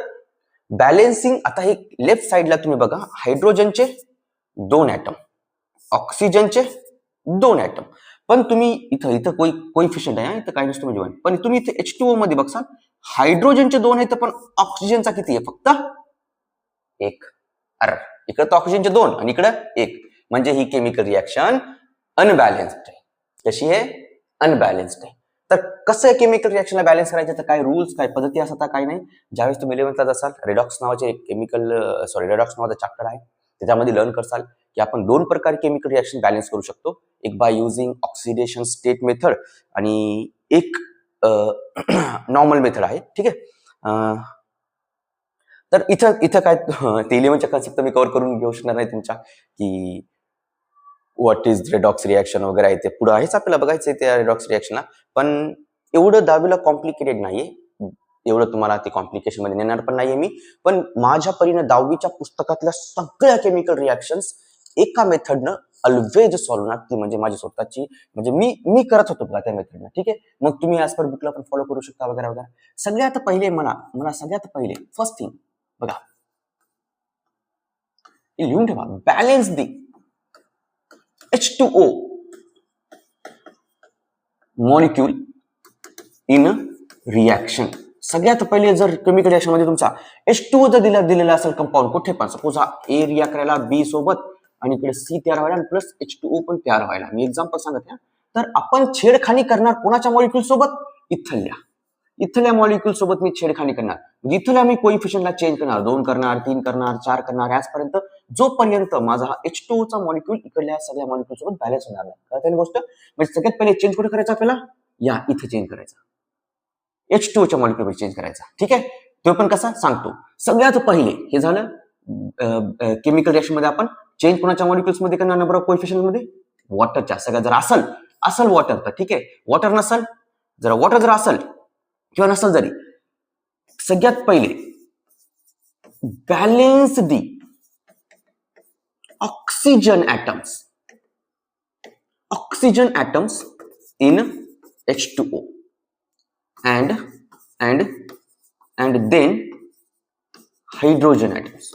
बॅलेन्सिंग, आता हे लेफ्ट साइडला तुम्ही बघा, हायड्रोजनचे 2 ॲटम, ऑक्सिजनचे 2 ॲटम. पण तुम्ही इथं कोइफिशियंट आहे, इथं काय नसतं म्हणजे 1. पण तुम्ही इथे H2O मध्ये बघसाल, हायड्रोजनचे 2 आहेत, पण ऑक्सिजनचा किती आहे, फक्त 1. अरे इकडे तर ऑक्सिजनचे 2 आणि इकडे 1, म्हणजे ही केमिकल रिॲक्शन अनबॅलेन्स्ड आहे. कशी आहे, अनबॅलेन्स्ड आहे. तर कसं केमिकल रिॲक्शनला बॅलन्स करायचं, तर काय रूल्स, काय पद्धती असतात काय नाही. ज्यावेळेस तुम्ही 11th असाल, रेडॉक्स नावाचे रेडॉक्स नावाचा चॅप्टर आहे, त्याच्यामध्ये लर्न करसाल की आपण 2 प्रकारे केमिकल रिॲक्शन बॅलन्स करू शकतो. एक by using oxidation state method, आणि एक नॉर्मल मेथड आहे. ठीक आहे, तर इथं काय ते 11च्या कन्सेप्ट मी कव्हर करून घेऊ शकणार नाही तुमच्या, की व्हॉट इज रेडॉक्स रिॲक्शन वगैरे आहे, ते पुढे आहेच आपल्याला बघायचं त्या रेडॉक्स रिॲक्शनला. पण एवढं 10वीला कॉम्प्लिकेटेड नाहीये, एवढं तुम्हाला ते कॉम्प्लिकेशन मध्ये नेणार पण नाहीये मी. पण माझ्या परीने 10वीच्या पुस्तकातल्या सगळ्या केमिकल रिॲक्शन्स एका मेथडनं ऑलवेज सॉल्व्ह होणार, ती म्हणजे माझी स्वतःची, म्हणजे मी करत होतो बघा त्या मेथडनं. ठीक आहे, मग तुम्ही ऍज पर बुकला पण फॉलो करू शकता वगैरे वगैरे. सगळ्यात पहिले मला सगळ्यात पहिले फर्स्ट थिंग बघा, लिहून ठेवा, balance the H2O molecule in reaction. सगळ्यात पहिले जर केमिकल रिॲक्शन मध्ये तुमचा H2O जर दिलेला असेल कंपाऊंड, कुठे पण सपोज हा ए रिॲक्ट करायला बी सोबत, आणि इकडे सी तयार व्हायला, आणि प्लस H2O पण तयार व्हायला. मी एक्झाम्पल सांगत आहे. तर आपण छेडखानी करणार कोणाच्या मॉलिक्यूल सोबत, इथल्या मॉलिक्यूल सोबत मी छेडखानी करणार. म्हणजे इथल्या मी कोइफिशियंटला चेंज करणार, 2 करणार, 3 करणार, 4 करणार, याचपर्यंत जोपर्यंत माझा हा H2O चा मॉलिक्यूल इकडल्या सगळ्या मॉलिक्यूल सोबत बॅलन्स होणार नाही. कळते गोष्ट. म्हणजे सगळ्यात पहिले चेंज कुठे करायचा आपल्याला, या इथे चेंज करायचा, H2O च्या मॉलिक्यूल चेंज करायचा. ठीक आहे, तो पण कसा सांगतो. सगळ्यात पहिले हे झालं केमिकल रिॲक्शन मध्ये आपण चेंज कोणाच्या मॉलिक्युल्स मध्ये करणार, नंबर ऑफ कोएफिशिएंट मध्ये वॉटरच्या. सगळ्यात जर असल वॉटर तर ठीक आहे, वॉटर नसल, जर वॉटर जर असल किंवा नसल जरी, सगळ्यात पहिले balance the oxygen atoms in H2O and then hydrogen atoms.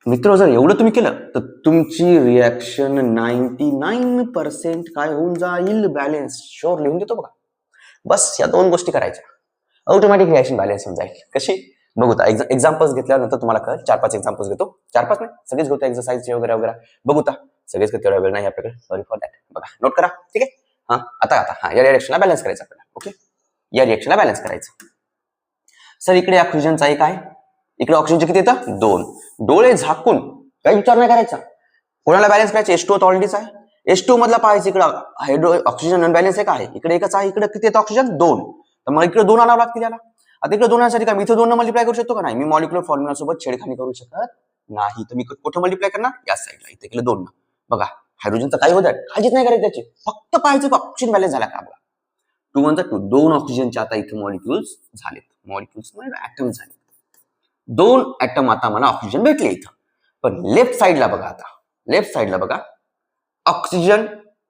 मित्र, जर एवढं तुम्ही केलं तर तुमची रिॲक्शन 99% काय होऊन जाईल, बॅलन्स. शुअर लिहून देतो बघा. बस या 2 गोष्टी करायच्या, ऑटोमॅटिक रिॲक्शन बॅलन्स होऊन जाईल. कशी बघू, एक्झाम्पल्स घेतल्यानंतर तुम्हाला कळेल. 4-5 एक्झाम्पल्स घेतो, 4-5 नाही, सगळेच घेतो एक्सरसाइजचे वगैरे वगैरे. बघू सगळेच तेवढा वेळ नाही आपल्याकडे, सॉरी फॉर दॅट. बघा, नोट करा. ठीक आहे, आता या रिॲक्शनला बॅलन्स करायचं आपल्याला. ओके, या रिॲक्शनला बॅलन्स करायचं. सर इकडे ऑक्सिजनचा एक आहे, इकडे ऑक्सिजनचे किती येतं, 2. डोळे झाकून काही विचार नाही करायचा. कोणाला बॅलन्स करायचं, H2O ऑलरेडीच आहे. H2 मधला पाहायचं इकडे ऑक्सिजन अनबॅलन्स एक आहे, इकडे एकच आहे, इकडे किती येतं ऑक्सिजन 2, तर मग इकडे 2 आणावं लागतील याला. आता इकडे 2 आणण्यासाठी काय मी इथं 2 मल्टिप्लाय करू शकतो का नाही? मी मॉलिक्युलर फॉर्म्युला सोबत छेडखानी करू शकत नाही. तर मी कुठं मल्टिप्लाय करणार? या साईडला, इथे केलं 2. बघा हायड्रोजनचं काय होत आहे, काळजीच नाही करायची त्याची, फक्त पाहायचं ऑक्सिजन बॅलन्स झाला का आपला. 2 1 2, 2 ऑक्सिजनचे आता इथे मॉलिक्युल्स झालेत, मॉलिक्युल्स म्हणजे ऍटम झाले, 2 ऍटम आता मला ऑक्सिजन भेटले इथं. पण लेफ्ट साईडला बघा, आता लेफ्ट साईडला बघा ऑक्सिजन,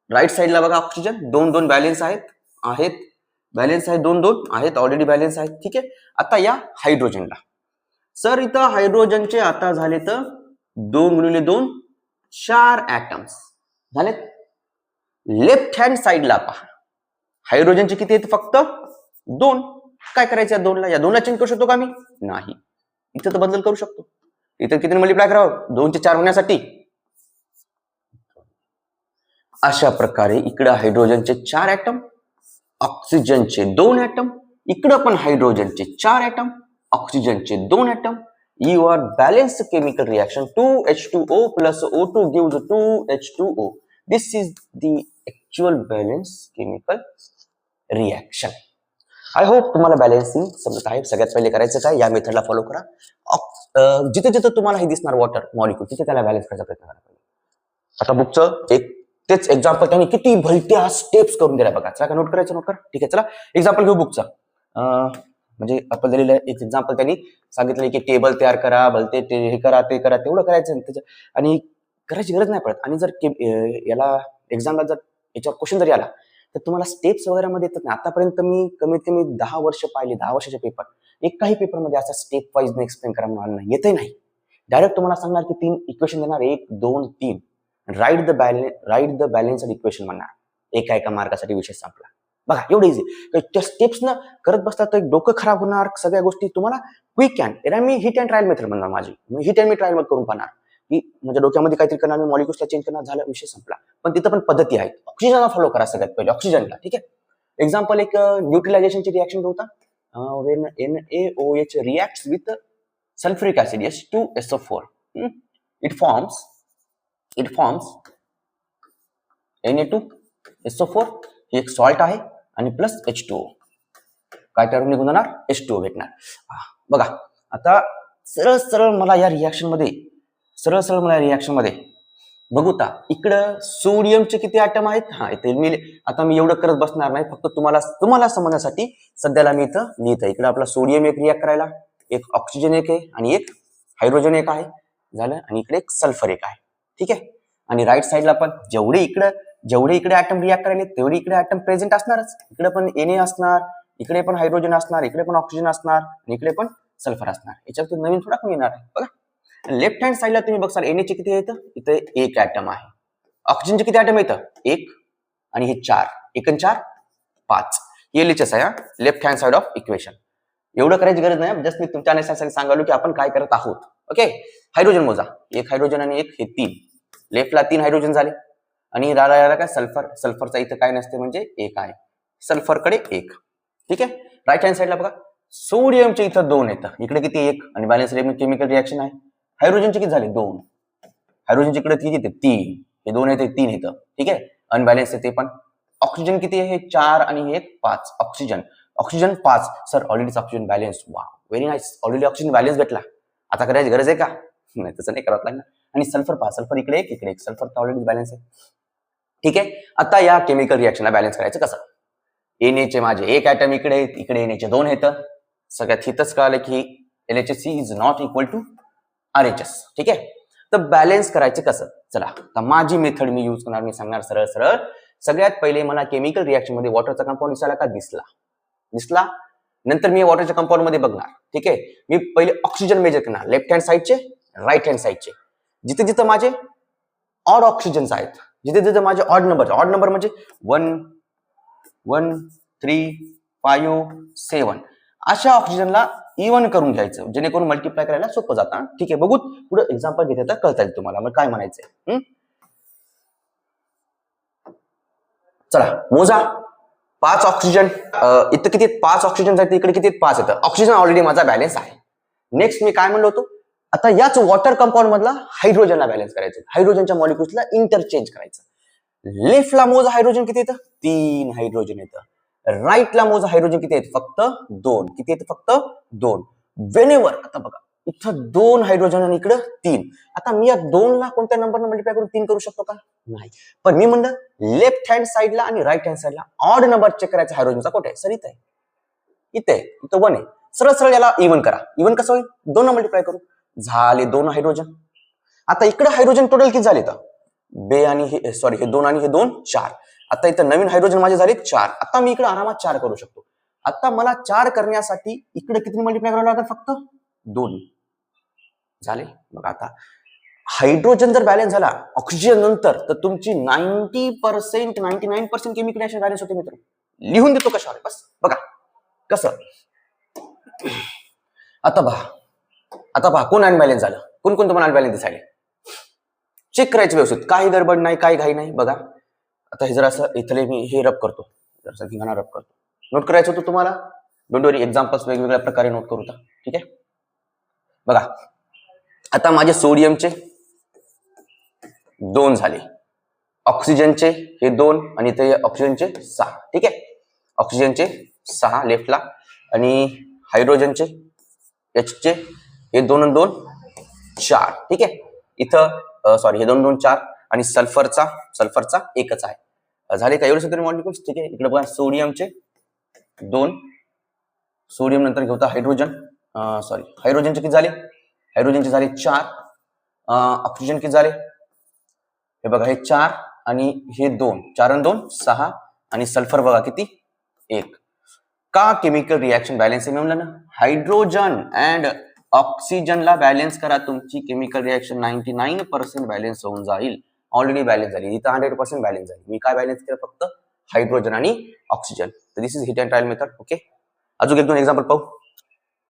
राईट साईडला बघा ऑक्सिजन 2 2 बॅलन्स आहेत बॅलन्स आहे, 2 2 आहेत ऑलरेडी बॅलन्स आहेत. ठीक आहे. आता या हायड्रोजनला, सर इथं हायड्रोजनचे आता झाले तर 2 गुणिले 2 4 ऍटम्स झालेत. लेफ्ट हँड साईडला पहा हायड्रोजनचे किती आहेत? फक्त 2. काय करायचं या 2ला? या 2ला चेंज करू शकतो का मी? नाही. इथं तर बदल करू शकतो. इथं किती मल्टिप्लाय करावं? 2 चे 4 होण्यासाठी. अशा प्रकारे इकडे हायड्रोजनचे 4 ऍटम, ऑक्सिजनचे 2 ऍटम, इकडं पण हायड्रोजनचे 4 ऍटम, ऑक्सिजनचे 2 atom. Your balanced chemical reaction 2H2O plus O2 gives 2H2O. This is the actual balanced chemical reaction. I hope तुम्हाला बॅलन्सिंग समजत आहे. सगळ्यात पहिले करायचं काय, या मेथडला फॉलो करा. जिथे जिथे तुम्हाला हे दिसणार वॉटर मॉलिक्युल, तिथे त्याला बॅलन्स करायचा प्रयत्न करा. आता बुकचं एक तेच एक्झाम्पल त्यांनी किती भलत्या स्टेप्स करून दिल्या बघा. चला नोट करायचं, नोट करा. ठीक आहे, चला एक्झाम्पल घेऊ बुकचा. म्हणजे आपण दिलेलं एक एक्झाम्पल त्यांनी सांगितलं की टेबल तयार करा, भलते हे करा ते करा, तेवढं करायचं त्याच्या आणि करायची गरज नाही पडत. आणि जर याला एक्झामला जर याच्यावर क्वेश्चन जरी आला तर तुम्हाला स्टेप्स वगैरे मध्ये येतात नाही. आतापर्यंत मी कमीत कमी 10 वर्ष पाहिले, 10 वर्षाचे पेपर, एकही पेपरमध्ये असा स्टेप वाईज एक्सप्लेन करा म्हणाल नाही, येतही नाही. डायरेक्ट तुम्हाला सांगणार की 3 इक्वेशन देणार, 1 2 3, राईट द बॅलन्स्ड इक्वेशन म्हणणार, एका मार्कासाठी विषय संपला. बघा एवढं इझी. त्या स्टेप्स न करत बसता तर डोकं खराब होणार. सगळ्या गोष्टी तुम्हाला quick and me hit and trial method म्हणणार माझी. Me hit and me trial करून पाहणार की म्हणजे डोक्यामध्ये काहीतरी करणार, मी मॉलिक्युल्सला चेंज करणार, झाला विषय संपला. पण तिथं पण पद्धती आहेत. ऑक्सिजनला फॉलो करा सगळ्यात पहिले, ऑक्सिजनला. ठीक आहे. एक्झाम्पल एक न्यूट्रलायझेशनची रिॲक्शन होता. when NaOH reacts with sulfuric acid H2SO4, it forms Na2SO4, ही एक सॉल्ट आहे आणि प्लस H2O. काय तयार निघून जाणार? H2O भेटणार. बघा आता सरळ सरळ मला या रिॲक्शन मध्ये बघू ता इकडं सोडियमचे किती ॲटम आहेत. इथे मी एवढं करत बसणार नाही, फक्त तुम्हाला समजण्यासाठी सध्याला मी इथं लिहित आहे. इकडे आपला सोडियम एक रिॲक्ट करायला, एक ऑक्सिजन एक आहे आणि एक हायड्रोजन एक आहे, झालं. आणि इकडे एक सल्फर एक आहे. ठीक आहे. आणि राईट साईडला पण जेवढे इकडे ॲटम रिॲक्ट करायले तेवढे इकडे ॲटम प्रेझेंट असणारच. इकडे पण Na असणार, इकडे पण हायड्रोजन असणार, इकडे पण ऑक्सिजन असणार आणि इकडे पण सल्फर असणार. याच्यात नवीन थोडा कमी येणार आहे. बघा लेफ्ट हँड साईडला तुम्ही बघसाल Na चे किती येतं, इथे 1 ॲटम आहे. ऑक्सिजनचे किती ॲटम येतं? 1 आणि हे 4, 1 आणि 4 5. हे LHS आहे. Left hand side of equation. एवढं करायची गरज नाही, जस्ट मी तुमच्या अनेसाठी सांगालो की आपण काय करत आहोत. ओके. हायड्रोजन मोजा, 1 हायड्रोजन आणि 1 हे 3. लेफ्टला 3 हायड्रोजन झाले आणि राहिला काय सल्फरचा इथं काय नसते म्हणजे 1 आहे, सल्फरकडे 1. ठीक आहे. राईट हँड साईडला बघा सोडियमचे इथं 2 येतं, इकडे किती 1 आणि बॅलन्स केमिकल रिॲक्शन आहे. हायड्रोजनचे किती झाले 2, हायड्रोजनचे इकडे किती येते 3, हे 2 येते 3 येतं. ठीक आहे. अनबॅलन्स येते पण. ऑक्सिजन किती आहे? 4 आणि हे 5. Oxygen 5. Sir already oxygen balance. वा very nice. Already oxygen balance भेटला, आता करायची गरज आहे का? नाही, तसं नाही करावं लागणार. आणि सल्फर 5, सल्फर इकडे एक सल्फर तर ऑलरेडी बॅलन्स आहे. ठीक आहे. आता या केमिकल रिॲक्शनला बॅलन्स करायचं कसं? Na चे माझे 1 ॲटम इकडे Na चे 2 येतं. सगळ्यात हितच कळालं की LHC is not equal to RHS. ठीक आहे. तर बॅलन्स करायचं कसं? चला आता माझी मेथड मी यूज करणार, मी सांगणार सरळ सरळ. सगळ्यात पहिले मला केमिकल रिॲक्शन मध्ये वॉटरचा कंपाऊंड दिसायला का? दिसला. नंतर मी वॉटरच्या कंपाऊंड मध्ये बघणार. ठीक आहे. मी पहिले ऑक्सिजन मेजर करणार, लेफ्ट हँड साईडचे, राईट हँड साईडचे. जिथे जिथे माझे ऑड ऑक्सिजन्स आहेत, जिथे जिथे माझे ऑड नंबर म्हणजे 1 1 3 5 7, अशा ऑक्सिजनला इव्हन करून घ्यायचं, जेणेकरून मल्टिप्लाय करायला सोपं जातं. ठीक आहे. बघू पुढे एक्झाम्पल घेते तर कळता येईल तुम्हाला मग काय म्हणायचंय. चला मोजा. 5 ऑक्सिजन इथं किती? 5 ऑक्सिजन आहेत, इकडे किती? 5 येतं. ऑक्सिजन ऑलरेडी माझा बॅलन्स आहे. नेक्स्ट मी काय म्हणलो होतो, आता याच वॉटर कंपाऊंड मधला हायड्रोजनला बॅलन्स करायचं, हायड्रोजनच्या मॉलिक्युल्सला इंटरचेंज करायचं. लेफ्टला मोजा हायड्रोजन किती येतं? 3 हायड्रोजन येतं. राईटला मोजा हायड्रोजन किती आहेत? फक्त 2. किती येतं? फक्त 2. वेनेवर आता बघा इथं 2 हायड्रोजन आणि इकडं 3. आता मी या 2 ला कोणत्या नंबरनं मल्टिप्लाय करून 3 करू शकतो का? नाही. पण मी म्हणलं लेफ्ट हँड साइडला आणि राईट हँड साइडला ऑड नंबर चेक करायचा हायड्रोजनचा कुठे आहे? सर इथे इथे इथं 1 आहे. सरळ सरळ याला इव्हन करा. इव्हन कसं होईल? 2 न मल्टिप्लाय करू. झाले 2 हायड्रोजन. आता इकडे हायड्रोजन टोटल किती झाले तर? बे आणि हे सॉरी हे 2 आणि हे 2 4. आता इथं नवीन हायड्रोजन माझे झाले 4. आता मी इकडे आरामात 4 करू शकतो. आता मला 4 करण्यासाठी इकडे किती मल्टिप्लाय करावं लागेल? फक्त 2 झाले. बघा आता हायड्रोजन जर बॅलन्स झाला ऑक्सिजन नंतर तर तुमची 90% 99% केमिकल रिएक्शन बॅलन्स होते मित्र. लिहून देतो कशावर? बस बघा कसं. आता पहा कोण अनबॅलन्स झालं? कोण तुम्हाला अनबॅलन्स दिसायले? चेक करायचं व्यवस्थित. काही गडबड नाही, काही घाई नाही. बघा आता हे जर असं इथले मी हे रब करतो, जर धिंगाणा रब करतो. नोट करायचं होतं तुम्हाला. डोंट वरी, एक्झाम्पल्स वेगवेगळ्या प्रकारे नोट करू. ठीक आहे. बघा आता माझे सोडियमचे 2 झाले, ऑक्सिजनचे हे 2 आणि इथे ऑक्सिजनचे 6. ठीक आहे. ऑक्सिजनचे 6 लेफ्टला आणि हायड्रोजनचे H चे हे 2 आणि 2 4. ठीक आहे. इथं सॉरी हे 2 2 4 आणि सल्फरचा एकच आहे. झाले का एवढे सगळे मॉलिक्युल्स? ठीक आहे. इकडे बघा सोडियमचे 2, सोडियम नंतर घेऊता हायड्रोजन, सॉरी हायड्रोजनचे किती झाले? हायड्रोजनचे झाले 4. ऑक्सिजन किती झाले? हे बघा हे 4 आणि हे 2, 4 आणि 2 6 आणि सल्फर बघा किती? 1. का केमिकल रिएक्शन बॅलन्स आहे? म्हणलं ना हायड्रोजन अँड ऑक्सिजनला बॅलन्स करा, तुमची केमिकल रिएक्शन 99% बॅलन्स होऊन जाईल. ऑलरेडी बॅलन्स झाली, इथं 100% बॅलन्स झाली. मी काय बॅलन्स केलं? फक्त हायड्रोजन आणि ऑक्सिजन. तर this is hit and trial method. Okay. अजून 1-2 एक्झाम्पल पाहू.